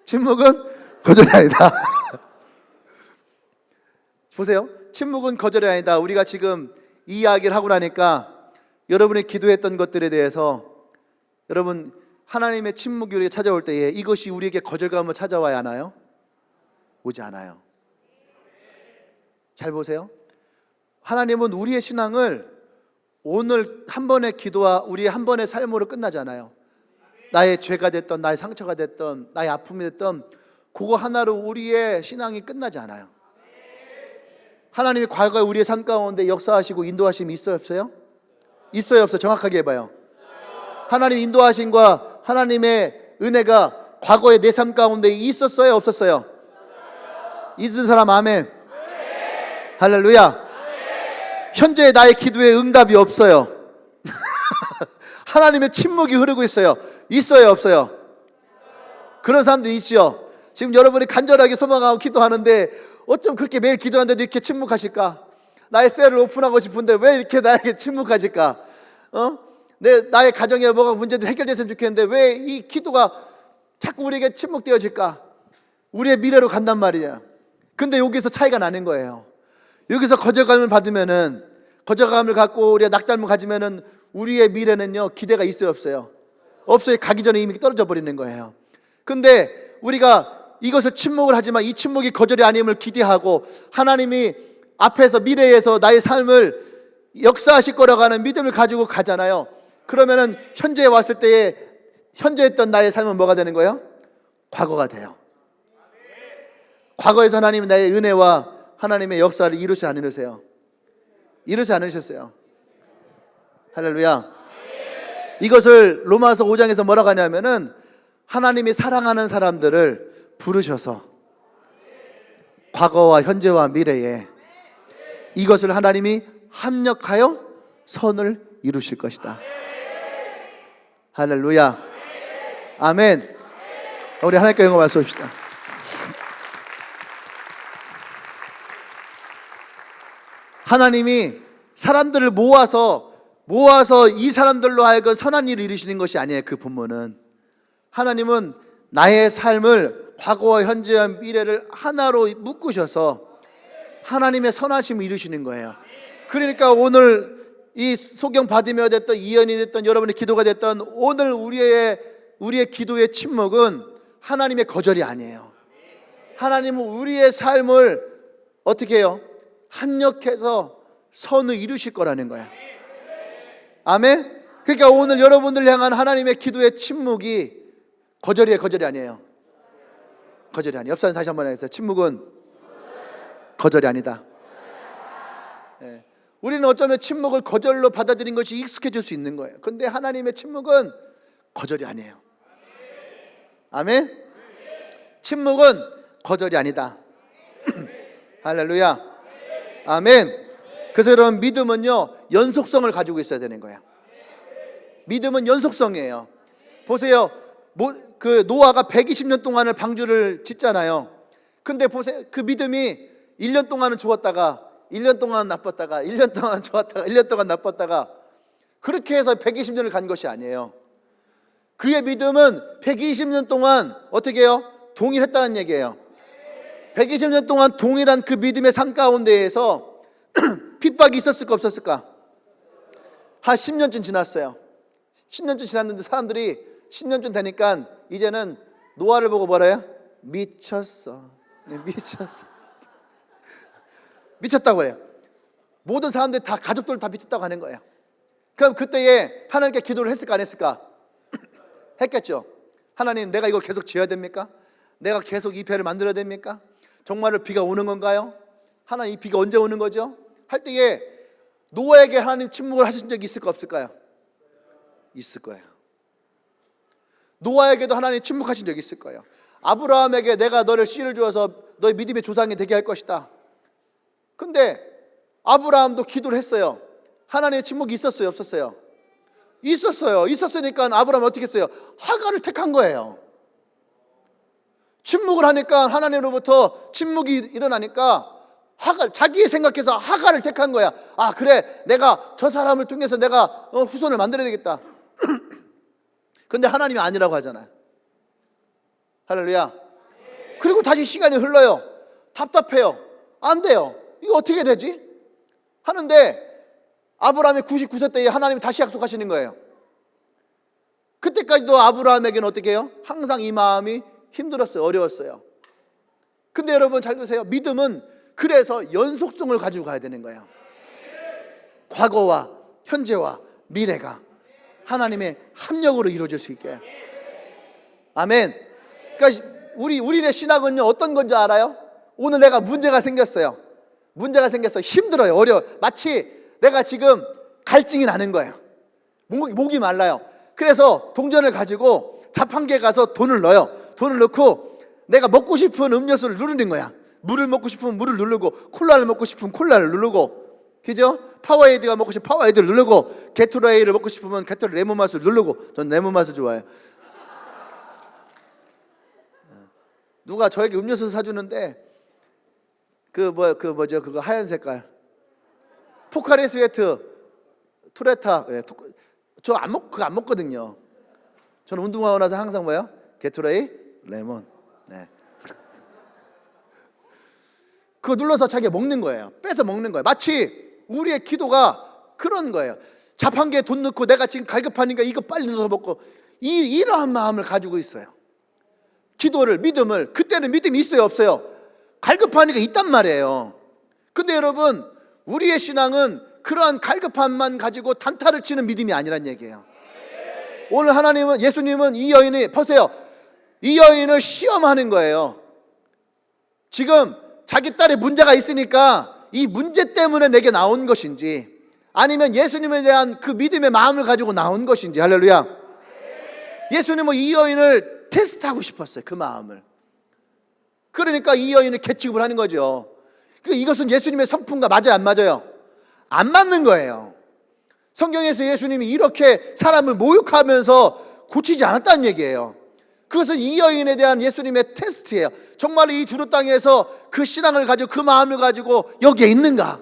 침묵은 거절이 아니다. 보세요. 침묵은 거절이 아니다. 우리가 지금 이 이야기를 하고 나니까 여러분이 기도했던 것들에 대해서 여러분 하나님의 침묵이 우리에게 찾아올 때에 이것이 우리에게 거절감을 찾아와야 하나요? 오지 않아요. 잘 보세요. 하나님은 우리의 신앙을 오늘 한 번의 기도와 우리의 한 번의 삶으로 끝나지 않아요. 나의 죄가 됐던, 나의 상처가 됐던, 나의 아픔이 됐던 그거 하나로 우리의 신앙이 끝나지 않아요. 하나님이 과거에 우리의 삶 가운데 역사하시고 인도하심이 있어요, 없어요? 있어요, 없어요? 정확하게 해봐요. 하나님 인도하심과 하나님의 은혜가 과거의 내 삶 가운데 있었어요, 없었어요? 있는 사람 아멘. 할렐루야. 현재 나의 기도에 응답이 없어요. 하나님의 침묵이 흐르고 있어요. 있어요, 없어요? 그런 사람도 있죠. 지금 여러분이 간절하게 소망하고 기도하는데 어쩜 그렇게 매일 기도하는데도 이렇게 침묵하실까? 나의 셀을 오픈하고 싶은데 왜 이렇게 나에게 침묵하실까? 나의 가정에 뭐가 문제들 해결됐으면 좋겠는데 왜 이 기도가 자꾸 우리에게 침묵되어질까? 우리의 미래로 간단 말이야. 근데 여기서 차이가 나는 거예요. 여기서 거절감을 받으면은, 거절감을 갖고 우리가 낙담을 가지면은 우리의 미래는요, 기대가 있어요, 없어요? 없어요. 가기 전에 이미 떨어져 버리는 거예요. 근데 우리가 이것을 침묵을 하지만 이 침묵이 거절이 아님을 기대하고 하나님이 앞에서 미래에서 나의 삶을 역사하실 거라고 하는 믿음을 가지고 가잖아요. 그러면은 현재에 왔을 때에 현재 했던 나의 삶은 뭐가 되는 거예요? 과거가 돼요. 과거에서 하나님은 나의 은혜와 하나님의 역사를 이루지 않으세요? 이루지 않으셨어요. 할렐루야. 이것을 로마서 5장에서 뭐라고 하냐면은 하나님이 사랑하는 사람들을 부르셔서 과거와 현재와 미래에 이것을 하나님이 합력하여 선을 이루실 것이다. 할렐루야. 아멘. 우리 하나님께 영광 말씀합시다. 하나님이 사람들을 모아서 이 사람들로 하여금 선한 일을 이루시는 것이 아니에요. 그 본문은 하나님은 나의 삶을 과거와 현재와 미래를 하나로 묶으셔서 하나님의 선하심을 이루시는 거예요. 그러니까 오늘 이 소경 받으며 됐던 이연이 됐던 여러분의 기도가 됐던 오늘 우리의 기도의 침묵은 하나님의 거절이 아니에요. 하나님은 우리의 삶을 어떻게 해요? 합력해서 선을 이루실 거라는 거야. 아멘. 그러니까 오늘 여러분들 향한 하나님의 기도의 침묵이 거절이에요, 거절이 아니에요? 거절이 아니에요. 옆 사람 다시 한번 하겠어요. 침묵은 거절이 아니다. 네. 우리는 어쩌면 침묵을 거절로 받아들인 것이 익숙해질 수 있는 거예요. 근데 하나님의 침묵은 거절이 아니에요. 아멘. 침묵은 거절이 아니다. 할렐루야. 아멘. 그래서 여러분 믿음은요 연속성을 가지고 있어야 되는 거예요. 믿음은 연속성이에요. 보세요. 그 노아가 120년 동안을 방주를 짓잖아요. 근데 보세요. 그 믿음이 1년 동안은 좋았다가 1년 동안 나빴다가 1년 동안 좋았다가 1년 동안 나빴다가 그렇게 해서 120년을 간 것이 아니에요. 그의 믿음은 120년 동안 어떻게 해요? 동일했다는 얘기예요. 120년 동안 동일한 그 믿음의 삶 가운데에서 핍박이 있었을까 없었을까? 한 10년쯤 지났어요. 10년쯤 지났는데 사람들이 10년쯤 되니까 이제는 노아를 보고 뭐라 해요? 미쳤어. 미쳤어. 미쳤다고 해요. 모든 사람들이 다 가족들 다 미쳤다고 하는 거예요. 그럼 그때에 하나님께 기도를 했을까 안 했을까? 했겠죠. 하나님 내가 이걸 계속 지어야 됩니까? 내가 계속 이 배를 만들어야 됩니까? 정말로 비가 오는 건가요? 하나님 이 비가 언제 오는 거죠? 할 때에 노아에게 하나님 침묵을 하신 적이 있을까 없을까요? 있을 거예요. 노아에게도 하나님이 침묵하신 적이 있을 거예요. 아브라함에게 내가 너를 씨를 주어서 너의 믿음의 조상이 되게 할 것이다. 근데 아브라함도 기도를 했어요. 하나님의 침묵이 있었어요, 없었어요? 있었어요. 있었으니까 아브라함이 어떻게 했어요? 하갈을 택한 거예요. 침묵을 하니까, 하나님으로부터 침묵이 일어나니까 자기 생각해서 하갈을 택한 거야. 아, 그래, 내가 저 사람을 통해서 내가 후손을 만들어야 되겠다. 근데 하나님이 아니라고 하잖아요. 할렐루야. 그리고 다시 시간이 흘러요. 답답해요. 안 돼요. 이거 어떻게 되지? 하는데 아브라함이 99세 때에 하나님이 다시 약속하시는 거예요. 그때까지도 아브라함에게는 어떻게 해요? 항상 이 마음이 힘들었어요. 어려웠어요. 근데 여러분 잘 보세요. 믿음은 그래서 연속성을 가지고 가야 되는 거예요. 과거와 현재와 미래가 하나님의 합력으로 이루어질 수 있게. 아멘. 그러니까 우리의 신앙은요, 어떤 건지 알아요? 오늘 내가 문제가 생겼어요. 문제가 생겨서 힘들어요. 어려워. 마치 내가 지금 갈증이 나는 거예요. 목이 말라요. 그래서 동전을 가지고 자판기에 가서 돈을 넣어요. 돈을 넣고 내가 먹고 싶은 음료수를 누르는 거야. 물을 먹고 싶으면 물을 누르고, 콜라를 먹고 싶으면 콜라를 누르고, 그죠? 파워에이드가 먹고 싶으면 파워에이드를 누르고, 게토레이를 먹고 싶으면 게토레이 레몬 맛을 누르고. 전 레몬 맛을 좋아해요. 누가 저에게 음료수 사주는데 그거 하얀 색깔 포카리 스웨트 토레타, 저 그거 안 먹거든요. 저는 운동하고 나서 항상 뭐예요? 게토레이 레몬. 네. 그거 눌러서 자기가 먹는 거예요. 빼서 먹는 거예요. 마치 우리의 기도가 그런 거예요. 자판기에 돈 넣고 내가 지금 갈급하니까 이거 빨리 넣어서 먹고, 이러한 마음을 가지고 있어요. 기도를, 믿음을. 그때는 믿음이 있어요, 없어요? 갈급하니까 있단 말이에요. 근데 여러분, 우리의 신앙은 그러한 갈급함만 가지고 단타를 치는 믿음이 아니란 얘기예요. 오늘 예수님은 이 여인이, 보세요, 이 여인을 시험하는 거예요. 지금 자기 딸의 문제가 있으니까 이 문제 때문에 내게 나온 것인지, 아니면 예수님에 대한 그 믿음의 마음을 가지고 나온 것인지. 할렐루야. 예수님은 이 여인을 테스트하고 싶었어요, 그 마음을. 그러니까 이 여인을 개취급을 하는 거죠. 이것은 예수님의 성품과 맞아요, 안 맞아요? 안 맞는 거예요. 성경에서 예수님이 이렇게 사람을 모욕하면서 고치지 않았다는 얘기예요. 그것은 이 여인에 대한 예수님의 테스트예요. 정말 이 두루 땅에서 그 신앙을 가지고, 그 마음을 가지고 여기에 있는가?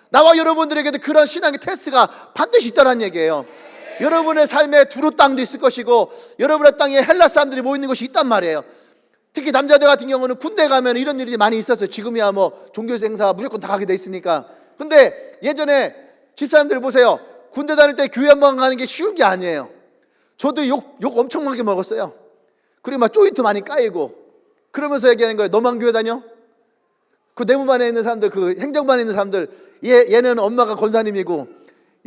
나와 여러분들에게도 그런 신앙의 테스트가 반드시 있다는 얘기예요. 여러분의 삶에 두루 땅도 있을 것이고, 여러분의 땅에 헬라 사람들이 모이는 것이 있단 말이에요. 특히 남자들 같은 경우는 군대 가면 이런 일이 많이 있었어요. 지금이야 뭐 종교 행사 무조건 다 가게 돼 있으니까. 근데 예전에 집사람들 보세요. 군대 다닐 때 교회 한 번 가는 게 쉬운 게 아니에요. 저도 욕 엄청 많게 먹었어요. 그리고 막 조인트 많이 까이고, 그러면서 얘기하는 거예요. 너만 교회 다녀? 그 내무반에 있는 사람들, 그 행정반에 있는 사람들, 얘는 엄마가 권사님이고,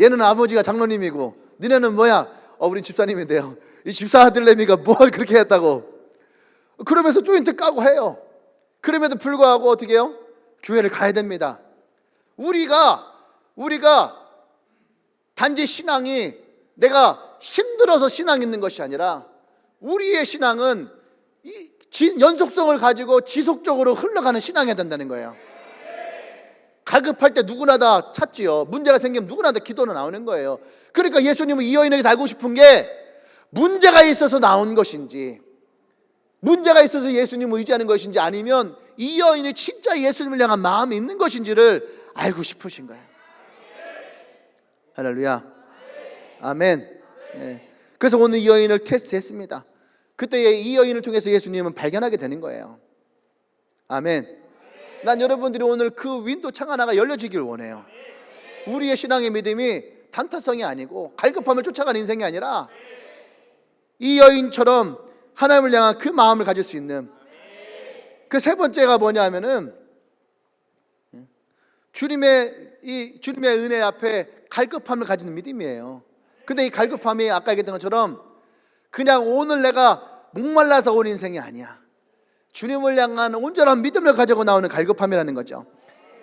얘는 아버지가 장로님이고, 니네는 뭐야? 우린 집사님인데요. 이 집사 아들내미가 뭘 그렇게 했다고. 그러면서 조인트 까고 해요. 그럼에도 불구하고 어떻게 해요? 교회를 가야 됩니다. 우리가 단지 신앙이 내가 힘들어서 신앙 있는 것이 아니라, 우리의 신앙은 연속성을 가지고 지속적으로 흘러가는 신앙이 된다는 거예요. 갈급할 때 누구나 다 찾지요. 문제가 생기면 누구나 다 기도는 나오는 거예요. 그러니까 예수님은 이 여인에게서 알고 싶은 게, 문제가 있어서 나온 것인지, 문제가 있어서 예수님을 의지하는 것인지, 아니면 이 여인이 진짜 예수님을 향한 마음이 있는 것인지를 알고 싶으신 거예요. 할렐루야. 아멘. 네. 그래서 오늘 이 여인을 테스트했습니다. 그때 이 여인을 통해서 예수님은 발견하게 되는 거예요. 아멘. 난 여러분들이 오늘 그 윈도 창 하나가 열려지길 원해요. 우리의 신앙의 믿음이 단타성이 아니고 갈급함을 쫓아가는 인생이 아니라, 이 여인처럼 하나님을 향한 그 마음을 가질 수 있는, 그 세 번째가 뭐냐 하면은, 주님의 은혜 앞에 갈급함을 가지는 믿음이에요. 근데 이 갈급함이 아까 얘기했던 것처럼 그냥 오늘 내가 목말라서 온 인생이 아니야. 주님을 향한 온전한 믿음을 가지고 나오는 갈급함이라는 거죠.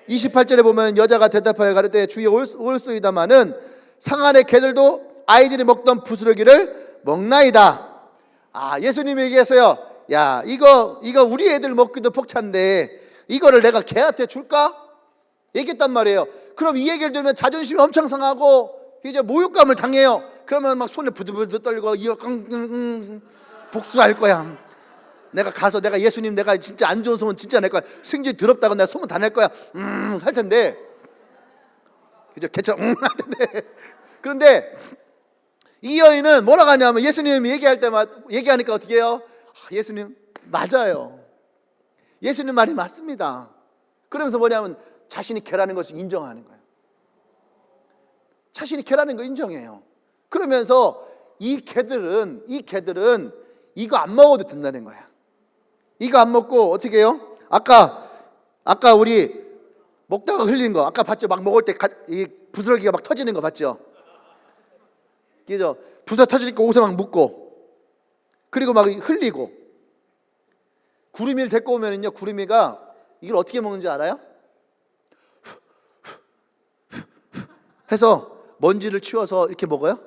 28절에 보면 여자가 대답하여 가로되 주여 올소이다마는 상 안의 개들도 아이들이 먹던 부스러기를 먹나이다. 예수님이 얘기했어요. 야, 이거 우리 애들 먹기도 벅찬데 이거를 내가 걔한테 줄까? 얘기했단 말이에요. 그럼 이 얘기를 들으면 자존심이 엄청 상하고 이제 모욕감을 당해요. 그러면 막 손에 부들부들 떨고 이거 복수할 거야. 내가 가서 내가 예수님 내가 진짜 안 좋은 소문 진짜 낼 거야. 승질 더럽다고 내가 소문 다 낼 거야. 할 텐데 그죠? 개처럼 할 텐데. 그런데 이 여인은 뭐라고 하냐면 예수님이 얘기할 때마다 얘기하니까 어떻게 해요? 예수님 맞아요. 예수님 말이 맞습니다. 그러면서 뭐냐면 자신이 개라는 것을 인정하는 거예요. 자신이 개라는 거 인정해요. 그러면서 이 개들은 이거 안 먹어도 된다는 거야. 이거 안 먹고 어떻게 해요? 아까 우리 먹다가 흘린 거 아까 봤죠? 막 먹을 때 이 부스러기가 막 터지는 거 봤죠? 그죠? 부스러기 터지니까 옷에 막 묻고 그리고 막 흘리고 구름이를 데리고 오면은요 구름이가 이걸 어떻게 먹는지 알아요? 해서 먼지를 치워서 이렇게 먹어요?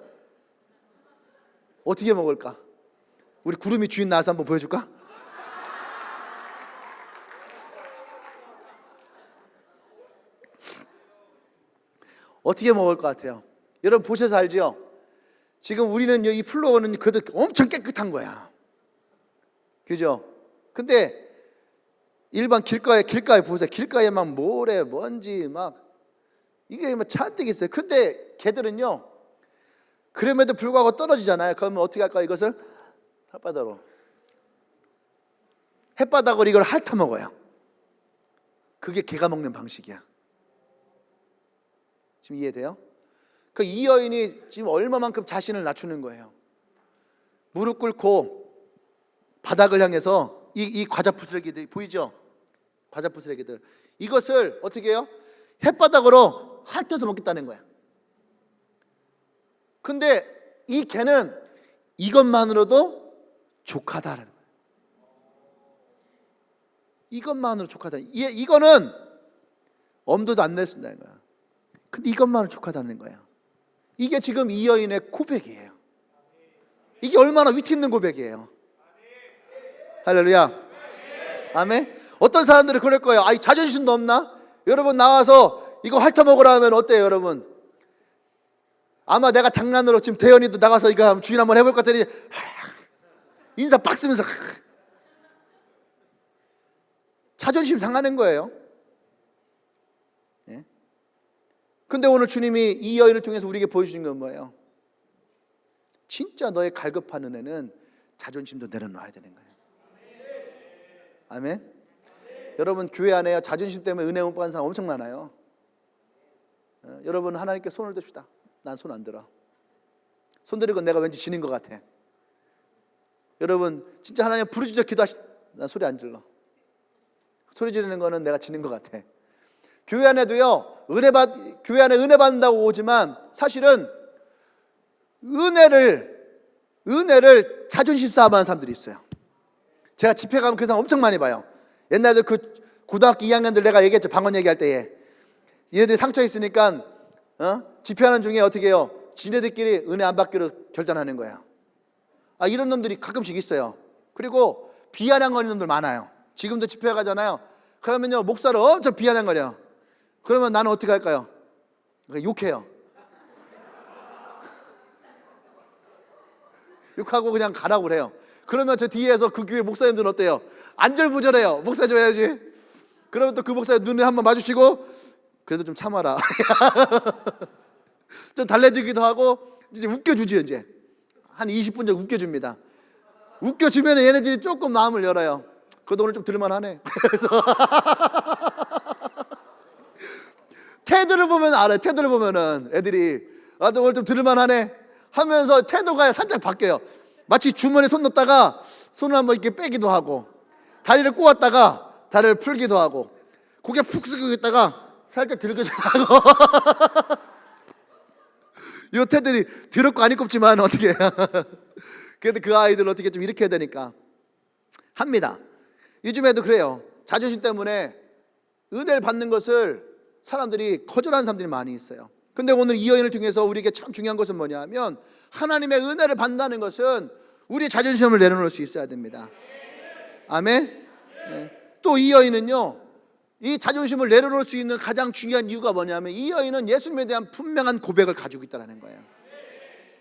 어떻게 먹을까? 우리 구름이 주인 나와서 한번 보여줄까? 어떻게 먹을 것 같아요? 여러분 보셔서 알죠? 지금 우리는 이 플로어는 그래도 엄청 깨끗한 거야. 그죠? 근데 일반 길가에 보세요. 길가에 막 모래, 먼지 막 이게 막 잔뜩 있어요. 근데 개들은요. 그럼에도 불구하고 떨어지잖아요. 그러면 어떻게 할까? 이것을 햇바닥으로 이걸 핥아 먹어요. 그게 개가 먹는 방식이야. 지금 이해돼요? 그 이 여인이 지금 얼마만큼 자신을 낮추는 거예요. 무릎 꿇고 바닥을 향해서 이 과자 부스러기들 보이죠? 과자 부스러기들 이것을 어떻게 해요? 햇바닥으로 핥아서 먹겠다는 거야. 근데 이 개는 이것만으로도 족하다라는 거야. 이것만으로 족하다. 이거는 엄두도 안 냈다는 거야. 근데 이것만으로 족하다는 거야. 이게 지금 이 여인의 고백이에요. 이게 얼마나 위트 있는 고백이에요. 할렐루야. 아멘. 어떤 사람들은 그럴 거예요. 자존심도 없나? 여러분 나와서 이거 핥아 먹으라 하면 어때요 여러분? 아마 내가 장난으로 지금 대현이도 나가서 이거 주인 한번 해볼 것 같더니 인사 빡 쓰면서 자존심 상하는 거예요. 예? 근데 오늘 주님이 이 여인을 통해서 우리에게 보여주신 건 뭐예요? 진짜 너의 갈급한 은혜는 자존심도 내려놔야 되는 거예요. 아멘. 여러분 교회 안에 자존심 때문에 은혜 못 받는 사람 엄청 많아요. 여러분 하나님께 손을 듭시다. 난 손 안 들어. 손 들이고 내가 왠지 지는 것 같아. 여러분 진짜 하나님 부르짖어 기도하시다. 난 소리 안 질러. 소리 지르는 거는 내가 지는 것 같아. 교회 안에도요 교회 안에 은혜 받는다고 오지만 사실은 은혜를 자존심 싸움하는 사람들이 있어요. 제가 집회 가면 그 사람 엄청 많이 봐요. 옛날에 그 고등학교 2학년들 내가 얘기했죠. 방언 얘기할 때에 얘네들이 상처 있으니까 집회하는 중에 어떻게 해요? 지네들끼리 은혜 안 받기로 결단하는 거예요. 이런 놈들이 가끔씩 있어요. 그리고 비아냥거리는 놈들 많아요. 지금도 집회 가잖아요. 그러면요 목사를 엄청 비아냥거려. 그러면 나는 어떻게 할까요? 욕해요. 욕하고 그냥 가라고 그래요. 그러면 저 뒤에서 그 교회 목사님들은 어때요? 안절부절해요. 목사 줘야지. 그러면 또 그 목사님 눈에 한번 마주치고 그래도 좀 참아라. 좀 달래주기도 하고 이제 웃겨주지. 이제 한 20분 정도 웃겨줍니다. 웃겨주면 얘네들이 조금 마음을 열어요. 그래도 오늘 좀 들만하네. 그래서 태도를 보면 알아요. 태도를 보면은 애들이 오늘 좀 들만하네 하면서 태도가 살짝 바뀌어요. 마치 주머니에 손 넣었다가 손을 한번 이렇게 빼기도 하고 다리를 꼬았다가 다리를 풀기도 하고 고개 푹 숙이고 있다가 살짝 들기도 하고 이 태들이 더럽고 안 이꼽지만 어떻게 해요? 그래도 그 아이들 어떻게 좀 이렇게 해야 되니까 합니다. 요즘에도 그래요. 자존심 때문에 은혜를 받는 것을 사람들이 거절하는 사람들이 많이 있어요. 근데 오늘 이 여인을 통해서 우리에게 참 중요한 것은 뭐냐 하면 하나님의 은혜를 받는다는 것은 우리의 자존심을 내려놓을 수 있어야 됩니다. 아멘. 또 이 여인은요, 이 자존심을 내려놓을 수 있는 가장 중요한 이유가 뭐냐면 이 여인은 예수님에 대한 분명한 고백을 가지고 있다는 거예요.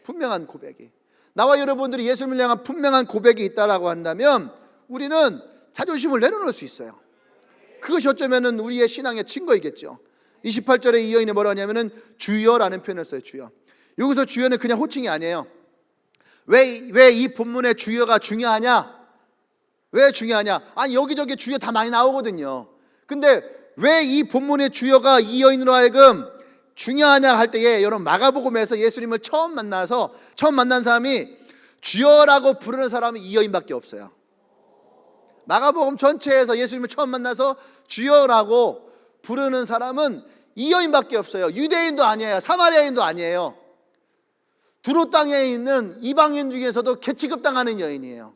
분명한 고백이. 나와 여러분들이 예수님을 향한 분명한 고백이 있다라고 한다면 우리는 자존심을 내려놓을 수 있어요. 그것이 어쩌면 우리의 신앙의 증거이겠죠. 28절에 이 여인이 뭐라고 하냐면은 주여라는 표현을 써요. 주여. 여기서 주여는 그냥 호칭이 아니에요. 왜 이 본문의 주여가 중요하냐? 왜 중요하냐? 아니 여기저기 주여 다 많이 나오거든요. 근데 왜 이 본문의 주여가 이 여인으로 하여금 중요하냐 할 때에 여러분 마가복음에서 예수님을 처음 만난 사람이 주여라고 부르는 사람이 이 여인밖에 없어요. 마가복음 전체에서 예수님을 처음 만나서 주여라고 부르는 사람은 이 여인밖에 없어요. 유대인도 아니에요. 사마리아인도 아니에요. 두로 땅에 있는 이방인 중에서도 개취급당하는 여인이에요.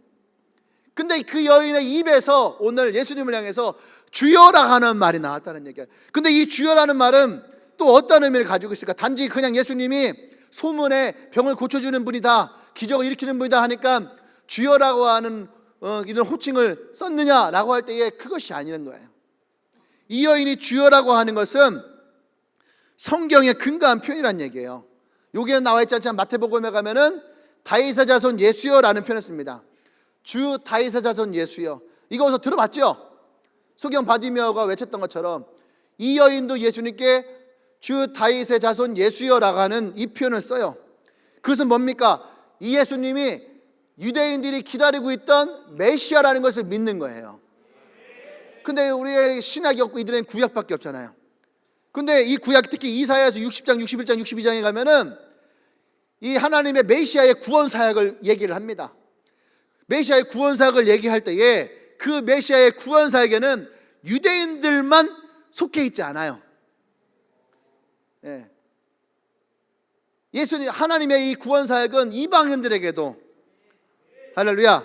근데 그 여인의 입에서 오늘 예수님을 향해서 주여라 하는 말이 나왔다는 얘기예요. 근데 이 주여라는 말은 또 어떤 의미를 가지고 있을까? 단지 그냥 예수님이 소문에 병을 고쳐주는 분이다, 기적을 일으키는 분이다 하니까 주여라고 하는 이런 호칭을 썼느냐라고 할 때에 그것이 아니라는 거예요. 이 여인이 주여라고 하는 것은 성경에 근거한 표현이라는 얘기예요. 여기에 나와 있지 않지만 마태복음에 가면은 다윗의 자손 예수여라는 표현을 씁니다. 주 다윗의 자손 예수여. 이거 어디서 들어봤죠? 소경 바디메어가 외쳤던 것처럼 이 여인도 예수님께 주 다윗의 자손 예수여라고 하는 이 표현을 써요. 그것은 뭡니까? 이 예수님이 유대인들이 기다리고 있던 메시아라는 것을 믿는 거예요. 근데 우리의 신학이 없고 이들은 구약밖에 없잖아요. 근데 이 구약, 특히 이사야서 60장, 61장, 62장에 가면은 이 하나님의 메시아의 구원 사역을 얘기를 합니다. 메시아의 구원 사역을 얘기할 때에 그 메시아의 구원 사역에는 유대인들만 속해 있지 않아요. 예수님 하나님의 이 구원 사역은 이방인들에게도, 할렐루야,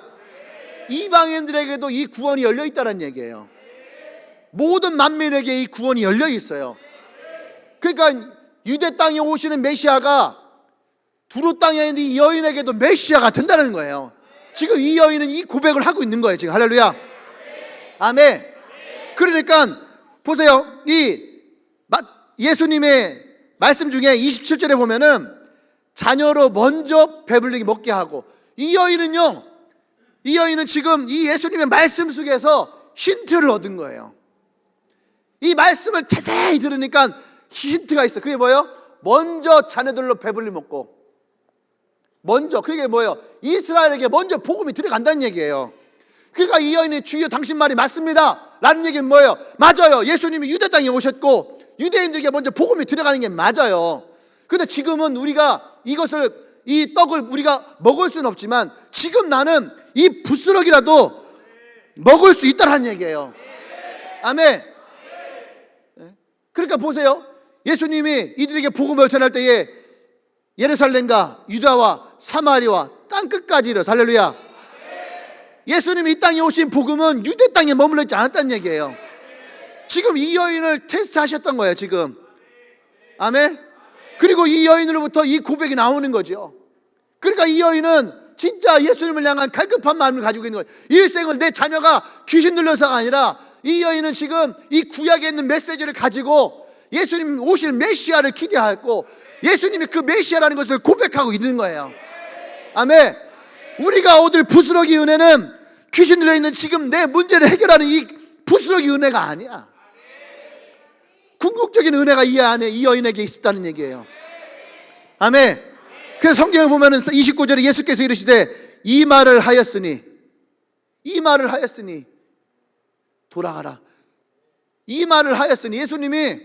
이방인들에게도 이 구원이 열려 있다는 얘기예요. 모든 만민에게 이 구원이 열려 있어요. 그러니까 유대 땅에 오시는 메시아가 두루 땅에 있는 이 여인에게도 메시아가 된다는 거예요. 지금 이 여인은 이 고백을 하고 있는 거예요. 지금 할렐루야, 아멘. 그러니까 보세요, 이 예수님의 말씀 중에 27절에 보면은 자녀로 먼저 배불리게 먹게 하고, 이 여인은요, 이 여인은 지금 이 예수님의 말씀 속에서 힌트를 얻은 거예요. 이 말씀을 자세히 들으니까 힌트가 있어. 그게 뭐예요? 먼저 자녀들로 배불리 먹고, 먼저, 그게 뭐예요? 이스라엘에게 먼저 복음이 들어간다는 얘기예요. 그러니까 이 여인이 주여 당신 말이 맞습니다 라는 얘기는 뭐예요? 맞아요. 예수님이 유대 땅에 오셨고 유대인들에게 먼저 복음이 들어가는 게 맞아요. 그런데 지금은 우리가 이것을, 이 떡을 우리가 먹을 수는 없지만 지금 나는 이 부스러기라도 먹을 수 있다는 얘기예요. 아멘. 그러니까 보세요, 예수님이 이들에게 복음을 전할 때에 예루살렘과 유다와 사마리아와 땅끝까지 이르러, 할렐루야, 예수님이 이 땅에 오신 복음은 유대 땅에 머물러 있지 않았다는 얘기예요. 지금 이 여인을 테스트하셨던 거예요 지금. 아멘. 그리고 이 여인으로부터 이 고백이 나오는 거죠. 그러니까 이 여인은 진짜 예수님을 향한 갈급한 마음을 가지고 있는 거예요. 일생을 내 자녀가 귀신 들려서가 아니라 이 여인은 지금 이 구약에 있는 메시지를 가지고 예수님 오실 메시아를 기대하고 예수님이 그 메시아라는 것을 고백하고 있는 거예요. 아멘. 우리가 얻을 부스러기 은혜는 귀신 들려있는 지금 내 문제를 해결하는 이 부스러기 은혜가 아니야. 궁극적인 은혜가 이 안에, 이 여인에게 있었다는 얘기예요. 아멘. 그래서 성경을 보면은 29절에 예수께서 이르시되 이 말을 하였으니 돌아가라. 이 말을 하였으니, 예수님이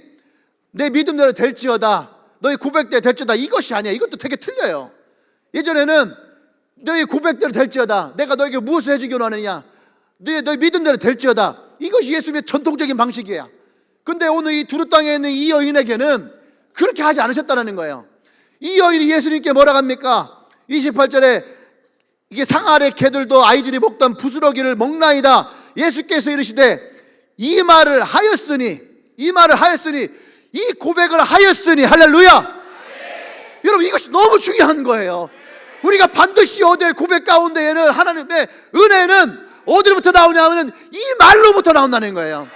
내 믿음대로 될지어다, 너희 고백대로 될지어다, 이것이 아니야. 이것도 되게 틀려요. 예전에는 너희 고백대로 될지어다, 내가 너에게 무엇을 해주기 원하느냐, 너희 믿음대로 될지어다, 이것이 예수님의 전통적인 방식이에요. 근데 오늘 이 두루 땅에 있는 이 여인에게는 그렇게 하지 않으셨다는 거예요. 이 여인이 예수님께 뭐라고 합니까? 28절에 이게 상 아래 개들도 아이들이 먹던 부스러기를 먹나이다. 예수께서 이르시되 이 말을 하였으니, 이 고백을 하였으니, 할렐루야. 여러분, 이것이 너무 중요한 거예요. 우리가 반드시 얻을 고백 가운데에는 하나님의 은혜는 어디로부터 나오냐면 이 말로부터 나온다는 거예요.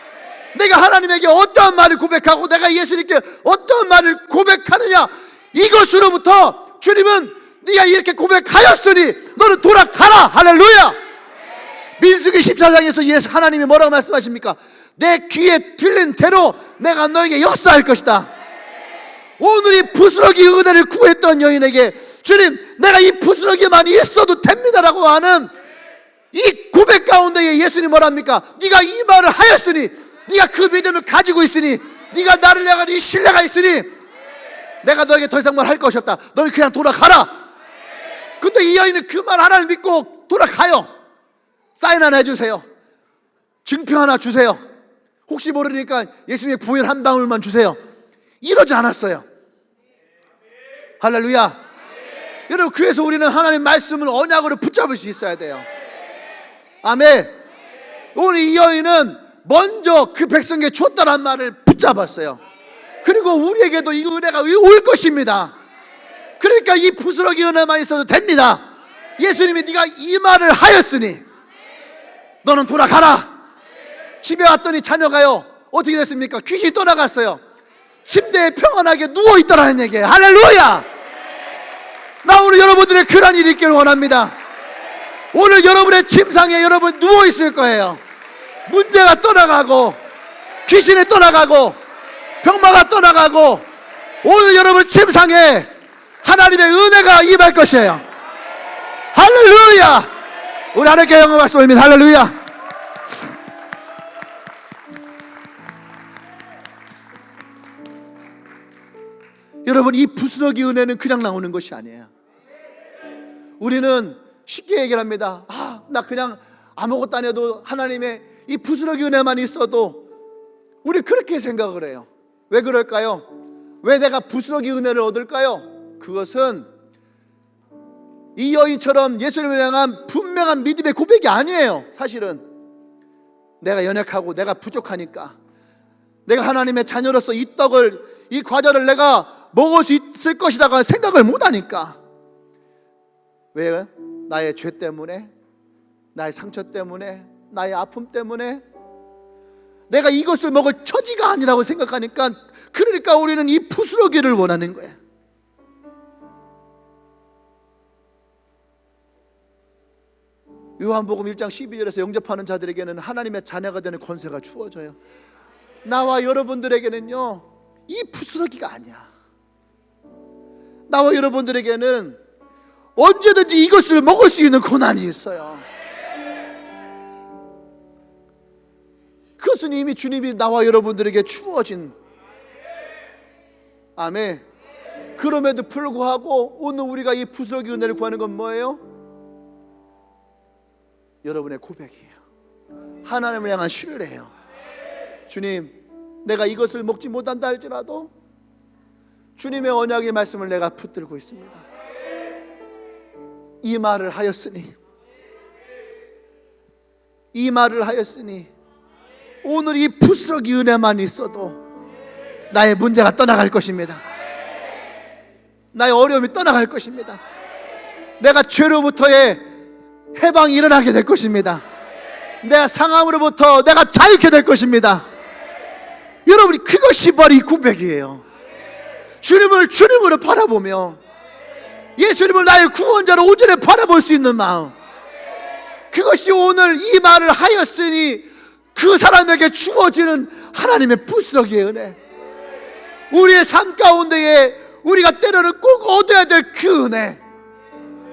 내가 하나님에게 어떠한 말을 고백하고 내가 예수님께 어떠한 말을 고백하느냐, 이것으로부터 주님은 네가 이렇게 고백하였으니 너는 돌아가라. 할렐루야. 민수기 14장에서 예수 하나님이 뭐라고 말씀하십니까? 내 귀에 들린 대로 내가 너에게 역사할 것이다. 오늘 이 부스러기 은혜를 구했던 여인에게 주님, 내가 이 부스러기만 있어도 됩니다라고 하는 이 고백 가운데에 예수님 뭐랍니까? 네가 이 말을 하였으니, 네가 그 믿음을 가지고 있으니, 네가 나를 향한 이 신뢰가 있으니 내가 너에게 더 이상 말 할 것이 없다. 너는 그냥 돌아가라. 근데 이 여인은 그 말 하나를 믿고 돌아가요. 사인 하나 해주세요. 증표 하나 주세요. 혹시 모르니까 예수님의 보혈 한 방울만 주세요. 이러지 않았어요. 할렐루야. 여러분, 그래서 우리는 하나님의 말씀을 언약으로 붙잡을 수 있어야 돼요. 아멘. 오늘 이 여인은 먼저 그 백성에게 줬다는 말을 붙잡았어요. 그리고 우리에게도 이 은혜가 올 것입니다. 그러니까 이 부스러기 은혜만 있어도 됩니다. 예수님이 네가 이 말을 하였으니 너는 돌아가라. 집에 왔더니 자녀가요, 어떻게 됐습니까? 귀신이 떠나갔어요. 침대에 평안하게 누워있더라는 얘기예요. 할렐루야. 나 오늘 여러분들의 그런 일이 있기를 원합니다. 오늘 여러분의 침상에 여러분 누워있을 거예요. 문제가 떠나가고 귀신이 떠나가고 병마가 떠나가고 오늘 여러분 침상에 하나님의 은혜가 임할 것이에요. 할렐루야. 우리 하나님께 영광 말씀 올립니다. 할렐루야. 여러분, 이 부스러기 은혜는 그냥 나오는 것이 아니에요. 우리는 쉽게 얘기를 합니다. 나 그냥 아무것도 안 해도 하나님의 이 부스러기 은혜만 있어도, 우리 그렇게 생각을 해요. 왜 그럴까요? 왜 내가 부스러기 은혜를 얻을까요? 그것은 이 여인처럼 예수님을 향한 분명한 믿음의 고백이 아니에요. 사실은 내가 연약하고 내가 부족하니까, 내가 하나님의 자녀로서 이 떡을, 이 과자를 내가 먹을 수 있을 것이라고 생각을 못하니까. 왜? 나의 죄 때문에, 나의 상처 때문에, 나의 아픔 때문에 내가 이것을 먹을 처지가 아니라고 생각하니까, 그러니까 우리는 이 부스러기를 원하는 거예요. 요한복음 1장 12절에서 영접하는 자들에게는 하나님의 자녀가 되는 권세가 주어져요. 나와 여러분들에게는요, 이 부스러기가 아니야. 나와 여러분들에게는 언제든지 이것을 먹을 수 있는 권한이 있어요. 그것은 이미 주님이 나와 여러분들에게 주어진. 아멘. 그럼에도 불구하고 오늘 우리가 이 부스러기 은혜를 구하는 건 뭐예요? 여러분의 고백이에요. 하나님을 향한 신뢰예요. 주님, 내가 이것을 먹지 못한다 할지라도 주님의 언약의 말씀을 내가 붙들고 있습니다. 이 말을 하였으니, 이 말을 하였으니 오늘 이 부스러기 은혜만 있어도 나의 문제가 떠나갈 것입니다. 나의 어려움이 떠나갈 것입니다. 내가 죄로부터의 해방이 일어나게 될 것입니다. 내가 상함으로부터 내가 자유케 될 것입니다. 여러분이 그것이 바로 이 고백이에요. 주님을 주님으로 바라보며 예수님을 나의 구원자로 온전히 바라볼 수 있는 마음, 그것이 오늘 이 말을 하였으니 그 사람에게 주어지는 하나님의 부스러기의 은혜. 우리의 삶 가운데에 우리가 때로는 꼭 얻어야 될 그 은혜,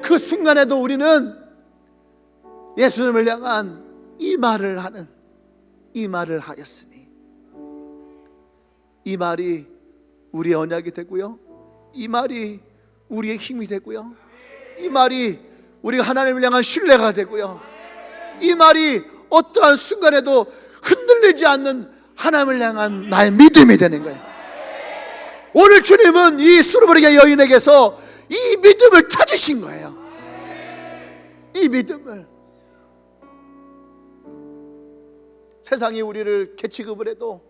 그 순간에도 우리는 예수님을 향한 이 말을 하는, 이 말을 하였으니, 이 말이 우리의 언약이 되고요, 이 말이 우리의 힘이 되고요, 이 말이 우리가 하나님을 향한 신뢰가 되고요, 이 말이 어떠한 순간에도 흔들리지 않는 하나님을 향한 나의 믿음이 되는 거예요. 오늘 주님은 이 수르바르게 여인에게서 이 믿음을 찾으신 거예요. 이 믿음을. 세상이 우리를 개취급을 해도,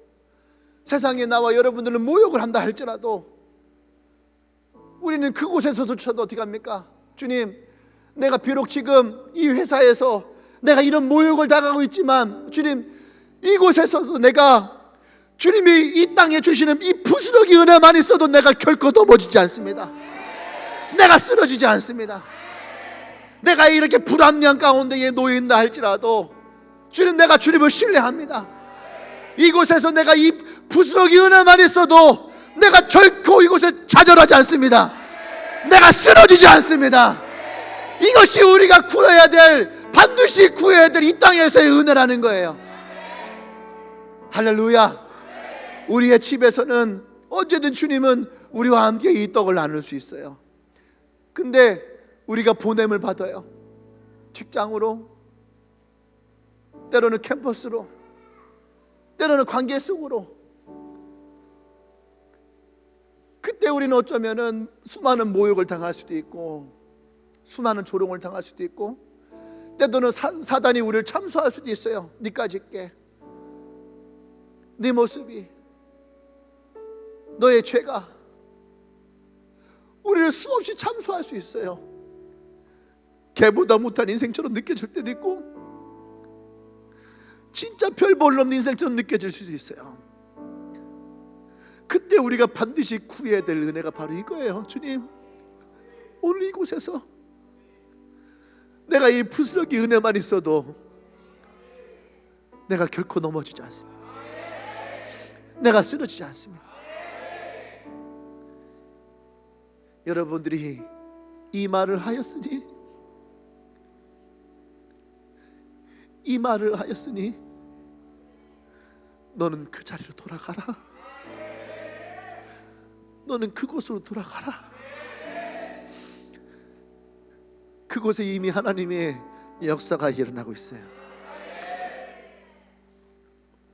세상에 나와 여러분들은 모욕을 한다 할지라도 우리는 그곳에서조차도 어떻게 합니까? 주님, 내가 비록 지금 이 회사에서 내가 이런 모욕을 당하고 있지만 주님, 이곳에서도 내가 주님이 이 땅에 주시는 이 부스러기 은혜만 있어도 내가 결코 넘어지지 않습니다. 내가 쓰러지지 않습니다. 내가 이렇게 불합리한 가운데에 놓인다 할지라도 주님, 내가 주님을 신뢰합니다. 이곳에서 내가 이 부스러기 은혜만 있어도 내가 결코 이곳에 좌절하지 않습니다. 내가 쓰러지지 않습니다. 이것이 우리가 구해야 될, 반드시 구해야 될 이 땅에서의 은혜라는 거예요. 할렐루야. 우리의 집에서는 언제든 주님은 우리와 함께 이 떡을 나눌 수 있어요. 근데 우리가 보냄을 받아요. 직장으로, 때로는 캠퍼스로, 때로는 관계 속으로. 그때 우리는 어쩌면은 수많은 모욕을 당할 수도 있고, 수많은 조롱을 당할 수도 있고, 때로는 사단이 우리를 참소할 수도 있어요. 니까지 있게, 네 모습이, 너의 죄가 우리를 수없이 참소할 수 있어요. 개보다 못한 인생처럼 느껴질 때도 있고, 진짜 별 볼 없는 인생처럼 느껴질 수도 있어요. 그때 우리가 반드시 구해야 될 은혜가 바로 이거예요. 주님, 오늘 이곳에서 내가 이 부스러기 은혜만 있어도 내가 결코 넘어지지 않습니다. 내가 쓰러지지 않습니다. 여러분들이 이 말을 하였으니, 이 말을 하였으니 너는 그 자리로 돌아가라. 너는 그곳으로 돌아가라. 그곳에 이미 하나님의 역사가 일어나고 있어요.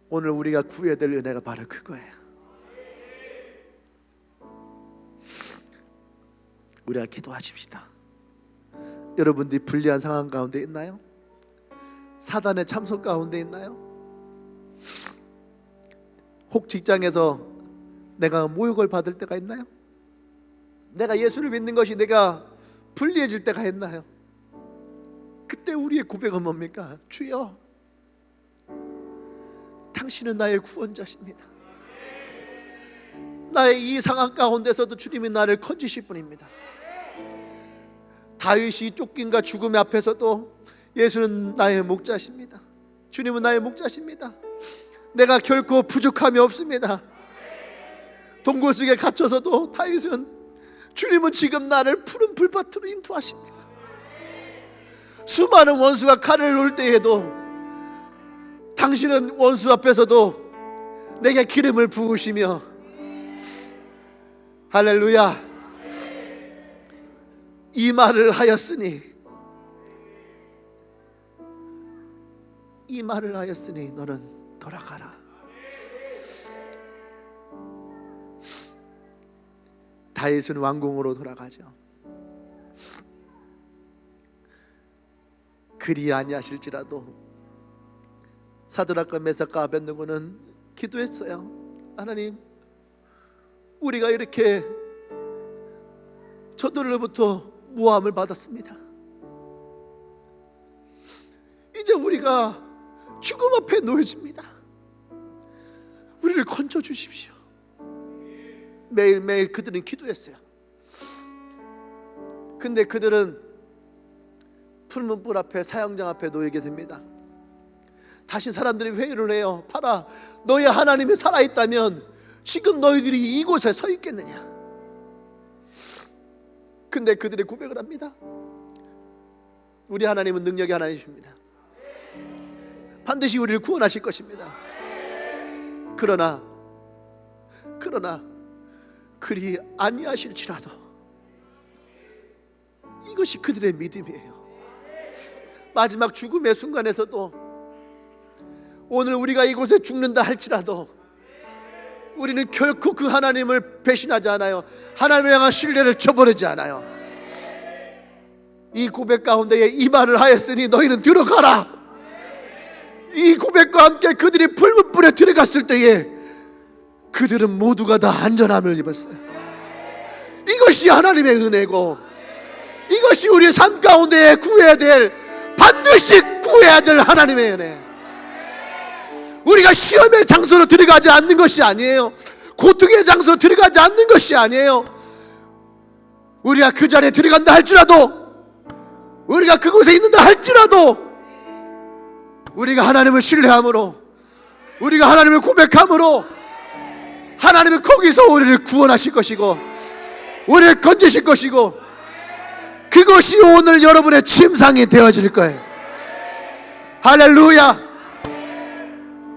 오늘 우리가 구해야 될 은혜가 바로 그거예요. 우리가 기도하십시다. 여러분들이 불리한 상황 가운데 있나요? 사단의 참석 가운데 있나요? 혹 직장에서 내가 모욕을 받을 때가 있나요? 내가 예수를 믿는 것이 내가 불리해질 때가 있나요? 그때 우리의 고백은 뭡니까? 주여, 당신은 나의 구원자십니다. 나의 이 상황 가운데서도 주님이 나를 건지실 분입니다. 다윗이 쫓김과 죽음의 앞에서도 예수는 나의 목자십니다. 주님은 나의 목자십니다. 내가 결코 부족함이 없습니다. 동굴 속에 갇혀서도 다윗은, 주님은 지금 나를 푸른 불밭으로 인도하십니다. 수많은 원수가 칼을 놓을 때에도 당신은 원수 앞에서도 내게 기름을 부으시며, 할렐루야, 이 말을 하였으니, 이 말을 하였으니 너는 돌아가라. 다윗은 왕궁으로 돌아가죠. 그리 아니하실지라도 사드락과 메삭과 아벳느고는 기도했어요. 하나님, 우리가 이렇게 저들로부터 모함을 받았습니다. 이제 우리가 죽음 앞에 놓여집니다. 우리를 건져 주십시오. 매일매일 그들은 기도했어요. 근데 그들은 푸른 불 앞에, 사형장 앞에 놓이게 됩니다. 다시 사람들이 회의를 해요. 봐라, 너희 하나님이 살아있다면 지금 너희들이 이곳에 서 있겠느냐. 근데 그들이 고백을 합니다. 우리 하나님은 능력의 하나님이십니다. 반드시 우리를 구원하실 것입니다. 그러나 그리 아니하실지라도, 이것이 그들의 믿음이에요. 마지막 죽음의 순간에서도, 오늘 우리가 이곳에 죽는다 할지라도 우리는 결코 그 하나님을 배신하지 않아요. 하나님을 향한 신뢰를 저버리지 않아요. 이 고백 가운데에 이 말을 하였으니 너희는 들어가라. 이 고백과 함께 그들이 붉은 불에 들어갔을 때에 그들은 모두가 다 안전함을 입었어요. 이것이 하나님의 은혜고, 이것이 우리의 삶 가운데 구해야 될, 반드시 구해야 될 하나님의 은혜. 우리가 시험의 장소로 들어가지 않는 것이 아니에요. 고통의 장소로 들어가지 않는 것이 아니에요. 우리가 그 자리에 들어간다 할지라도, 우리가 그곳에 있는다 할지라도, 우리가 하나님을 신뢰함으로, 우리가 하나님을 고백함으로 하나님은 거기서 우리를 구원하실 것이고 우리를 건지실 것이고, 그것이 오늘 여러분의 침상이 되어질 거예요. 할렐루야.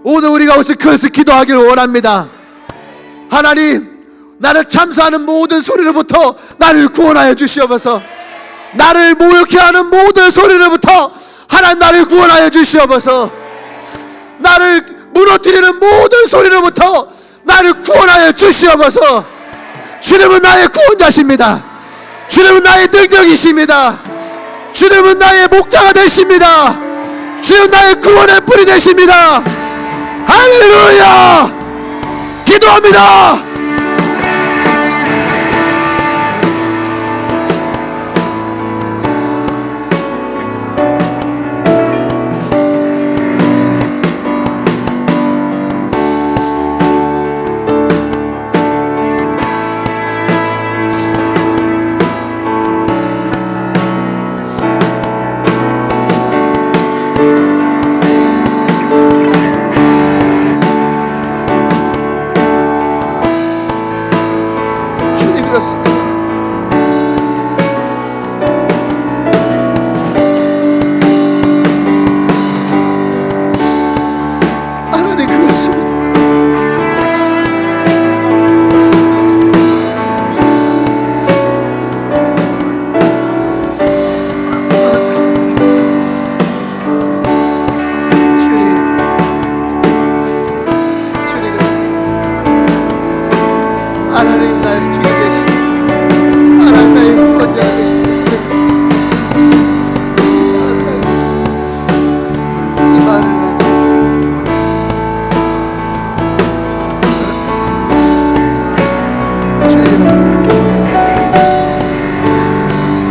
오늘 우리가 그것을 기도하기를 원합니다. 하나님, 나를 참소하는 모든 소리로부터 나를 구원하여 주시옵소서. 나를 모욕해 하는 모든 소리로부터 하나님 나를 구원하여 주시옵소서. 나를 무너뜨리는 모든 소리로부터 나를 구원하여 주시옵소서. 주님은 나의 구원자십니다. 주님은 나의 능력이십니다. 주님은 나의 목자가 되십니다. 주님은 나의 구원의 뿌리 되십니다. 할렐루야. 기도합니다.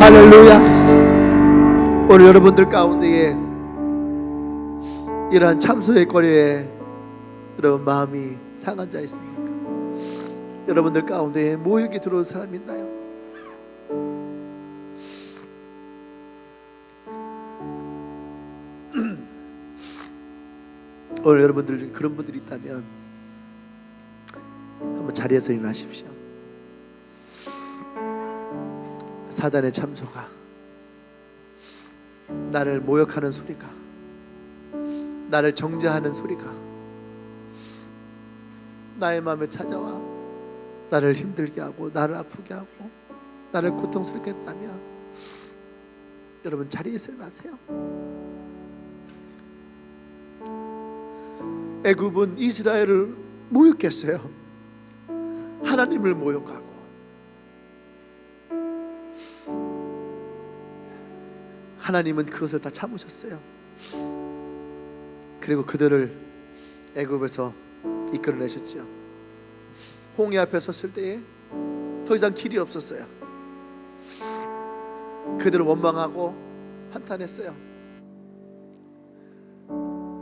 할렐루야. 오늘 여러분들 가운데에 이러한 참소의 거리에 여러분 마음이 상한 자 있습니까? 여러분들 가운데에 모욕이 들어온 사람이 있나요? 오늘 여러분들 중에 그런 분들이 있다면 한번 자리에서 일어나십시오. 사단의 참소가, 나를 모욕하는 소리가, 나를 정죄하는 소리가 나의 마음에 찾아와 나를 힘들게 하고 나를 아프게 하고 나를 고통스럽게 했다면 여러분 자리에서 일어나세요. 애굽은 이스라엘을 모욕했어요. 하나님을 모욕하고. 하나님은 그것을 다 참으셨어요. 그리고 그들을 애굽에서 이끌어내셨죠. 홍해 앞에 섰을 때에 더 이상 길이 없었어요. 그들은 원망하고 한탄했어요.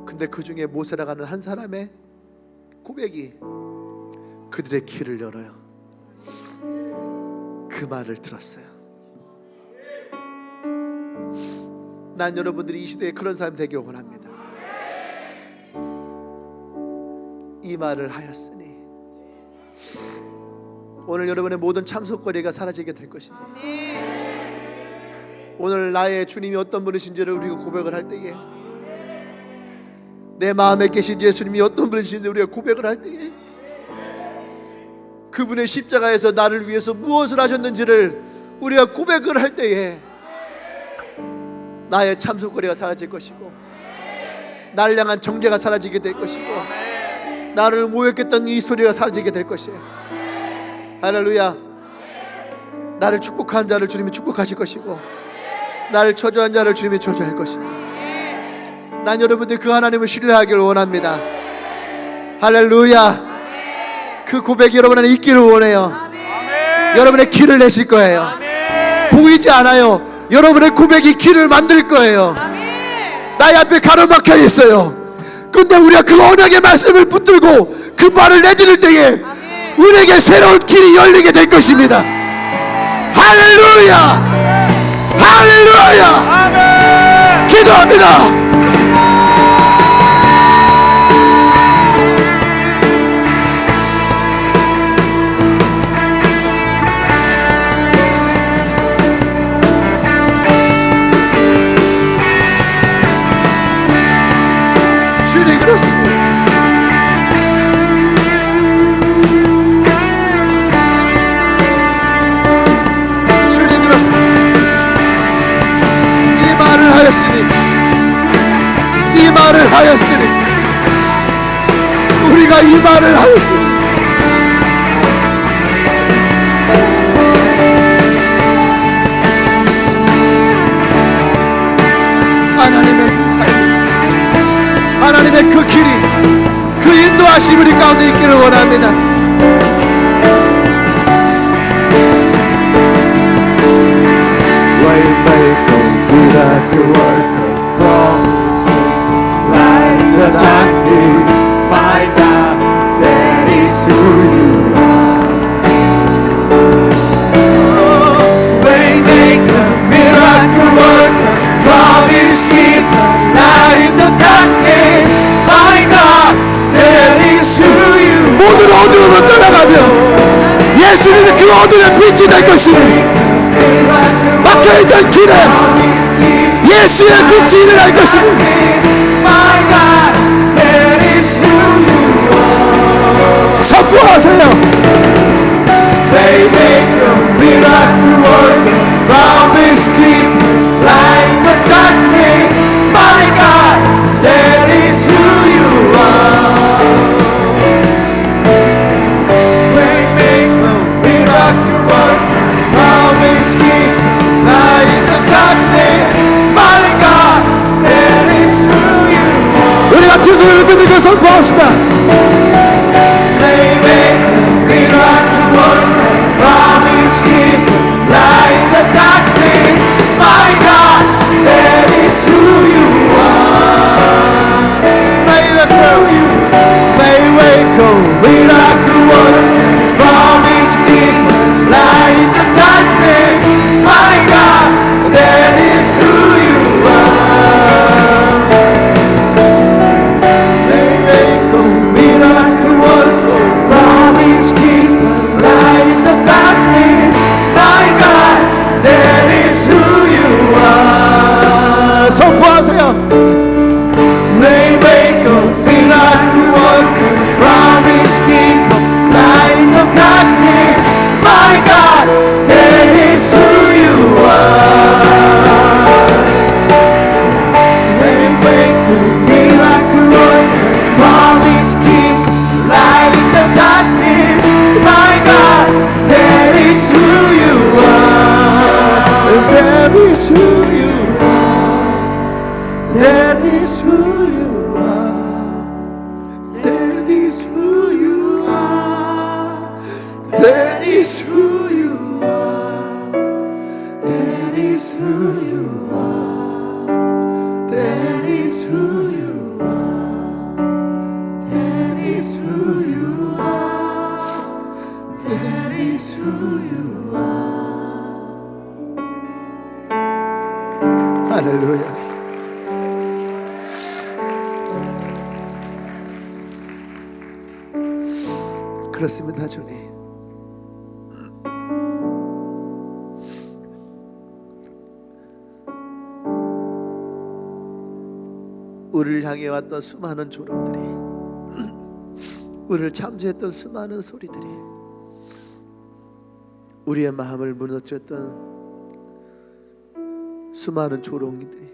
근데 그 중에 모세라고 하는 한 사람의 고백이 그들의 길을 열어요. 그 말을 들었어요. 난 여러분들이 이 시대에 그런 사람이 되길 원합니다. 이 말을 하였으니 오늘 여러분의 모든 참소거리가 사라지게 될 것입니다. 오늘 나의 주님이 어떤 분이신지를 우리가 고백을 할 때에, 내 마음에 계신 예수님이 어떤 분이신지 우리가 고백을 할 때에, 그분의 십자가에서 나를 위해서 무엇을 하셨는지를 우리가 고백을 할 때에 나의 참소거리가 사라질 것이고, 나를 향한 정죄가 사라지게 될 것이고, 나를 모욕했던 이 소리가 사라지게 될 것이에요. 할렐루야. 나를 축복한 자를 주님이 축복하실 것이고, 나를 저주한 자를 주님이 저주할 것입니다. 난 여러분들이 그 하나님을 신뢰하기를 원합니다. 할렐루야. 그 고백이 여러분 안에 있기를 원해요. 여러분의 길을 내실 거예요. 보이지 않아요. 여러분의 고백이 길을 만들 거예요. 나의 앞에 가로막혀 있어요. 근데 우리가 그 언약의 말씀을 붙들고 그 발을 내디딜 때에 우리에게 새로운 길이 열리게 될 것입니다. 할렐루야! 할렐루야! 기도합니다. 주님 그렇습니다. 주님 그렇습니다. 이 말을 하였으니 우리가 이 말을 하였으니 하나님의 그 길이, 그 인도하심이 우리 가운데 있기를 원합니다. Waymaker, miracle worker, promise keeper, light in the darkness, my God, that is who you are. Waymaker, miracle worker, promise keeper, light in the darkness, my God, that is who you are. 모든 어두움을 떠나가며 예수님이 그 어둠의 빛이 될 것이니 막혀있던 길에 예수의 빛이 일어날 것입니다. 선포하세요. Waymaker, miracle worker, promise keeper, light in the darkness, my God, that is who you are. Waymaker, miracle worker, promise keeper, light in the darkness, my God, that is who you are. 우리가 두 손을 붙들고 선포합시다. Waymaker, miracle worker, promise keeper, light in the darkness, my God, that is who you are. Waymaker, miracle worker, promise keeper, light in the darkness, my God, that is who you are. Waymaker, miracle worker, promise keeper, light in the darkness, my God, that is who you are. 선포하세요. Waymaker, miracle worker, promise keeper, light in the darkness, my God, that is who you are. Waymaker, miracle worker, promise keeper, light in the darkness, my God, that is who you are. That is who you are. That is who you are. That is who you are. That is who you are. That is who you are. That is who you are. That is who you are. That is who you are. 할렐루야. 그렇습니다, 주님. 우리를 향해 왔던 수많은 조롱들이, 우리를 참수했던 수많은 소리들이, 우리의 마음을 무너뜨렸던 수많은 조롱이들이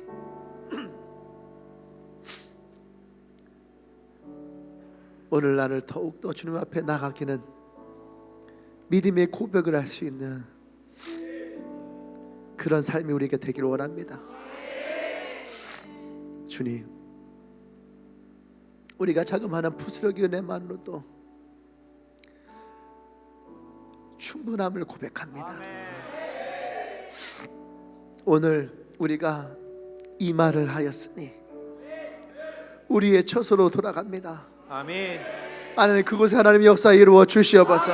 오늘 나를 더욱더 주님 앞에 나가기는 믿음의 고백을 할 수 있는 그런 삶이 우리에게 되기를 원합니다. 주님, 우리가 자그마한 부스러기 은혜만으로도 충분함을 고백합니다. 오늘 우리가 이 말을 하였으니 우리의 처소로 돌아갑니다. 아멘. 하나님, 그곳에 하나님의 역사 이루어 주시옵소서.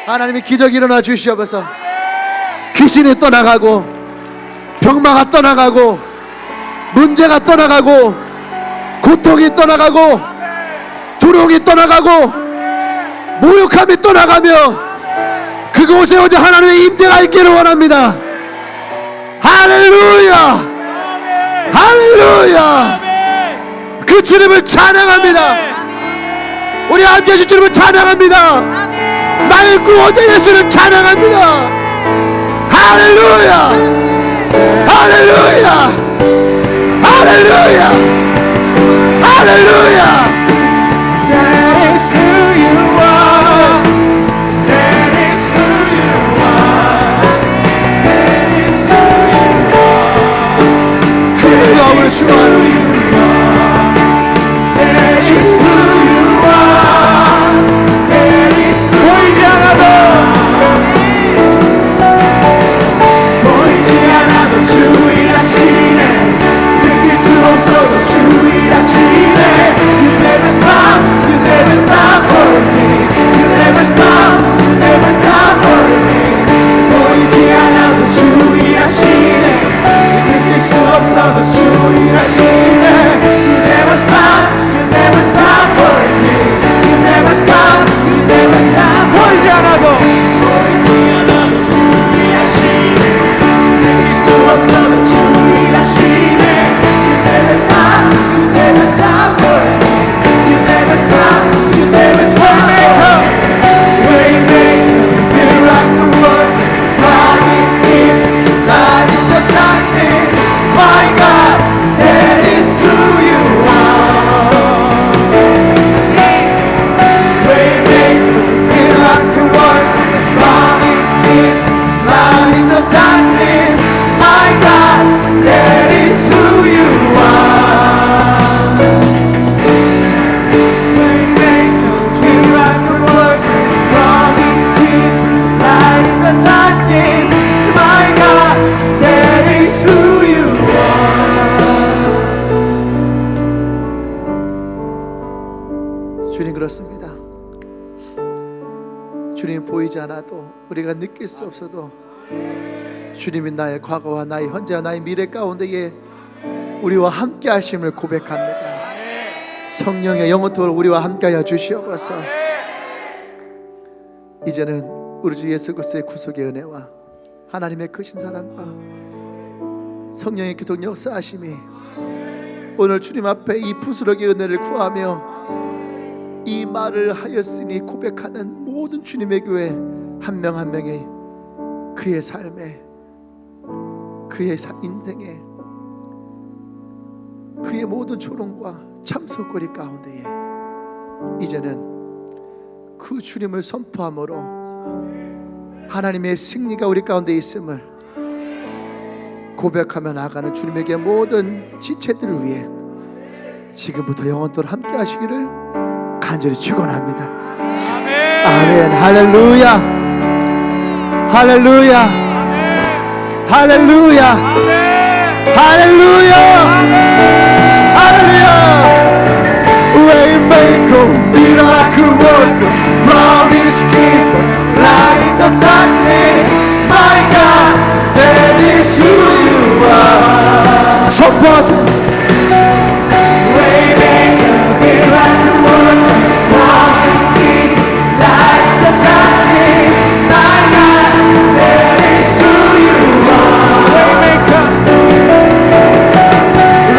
하나님의 기적이 일어나 주시옵소서. 귀신이 떠나가고, 병마가 떠나가고, 문제가 떠나가고, 고통이 떠나가고, 두려움이 떠나가고, 모욕함이 떠나가며 그곳에 오직 하나님의 임재가 있기를 원합니다. 할렐루야! 할렐루야! 그 주님을 찬양합니다. 우리 함께 하신 주님을 찬양합니다. 나의 구원자 예수를 찬양합니다. 할렐루야! 할렐루야! 할렐루야! 할렐루야! That is who you are. That is who you are. That is who you are. 그리가 우리 주하는 That is who you are. That is 보이지 않아도 주일하시네. 느낄 수 없어도 주일하시네. You never stop, you never stop working. You never stop, you never stop working. 보이지 않아도 주일하시네. 느낄 수 없어도 주일하시네. You never stop, you never stop working. You never stop, you never stop. 보이지 않아도 주일하시네. 느낄 수 없어도 주일하시네. You never stop, you never stop working. You never stop, you never stop. Waymaker, miracle worker, promise keeper, light in the darkness. My God, that is who you are. Waymaker, miracle worker, promise keeper, light in the darkness. My God, that is who you are. Waymaker, miracle worker, promise keeper, light in the darkness. My God, that is who you are. 주님, 그렇습니다. 주님 보이지 않아도, 우리가 느낄 수 없어도 주님이 나의 과거와 나의 현재와 나의 미래 가운데에 우리와 함께 하심을 고백합니다. 성령의 영원토록 우리와 함께하여 주시옵소서. 이제는 우리 주 예수 그리스도의 구속의 은혜와 하나님의 크신 사랑과 성령의 교통 역사하심이 오늘 주님 앞에 이 부스러기 은혜를 구하며 이 말을 하였으니 고백하는 모든 주님의 교회 한 명 한 명의 그의 삶에, 그의 인생에, 그의 모든 조롱과 참석거리 가운데에 이제는 그 주님을 선포함으로 하나님의 승리가 우리 가운데 있음을 고백하며 나아가는 주님에게 모든 지체들을 위해 지금부터 영원토록 함께 하시기를 간절히 축원합니다. 아멘. 할렐루야. 할렐루야. 할렐루야. 할렐루야. 할렐루야. Waymaker, miracle worker, promise keeper, light in the darkness. My God, that is who you are. 선포하세요. Waymaker, miracle worker, promise keeper, light in the darkness. My God, that is who you are. Waymaker,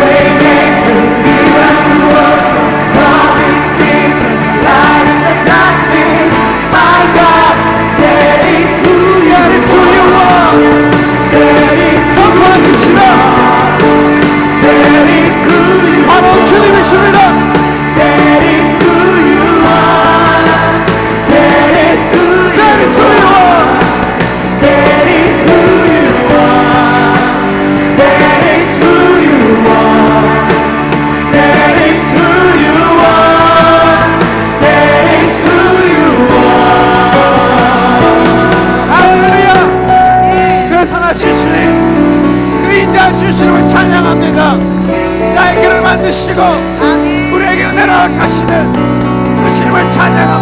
Waymaker, miracle worker, promise keeper, light in the darkness. My God, that is who you are. That is who you are. That is 주시고 우리에게 은혜를 허락하시는 그 주님을 찬양합니다.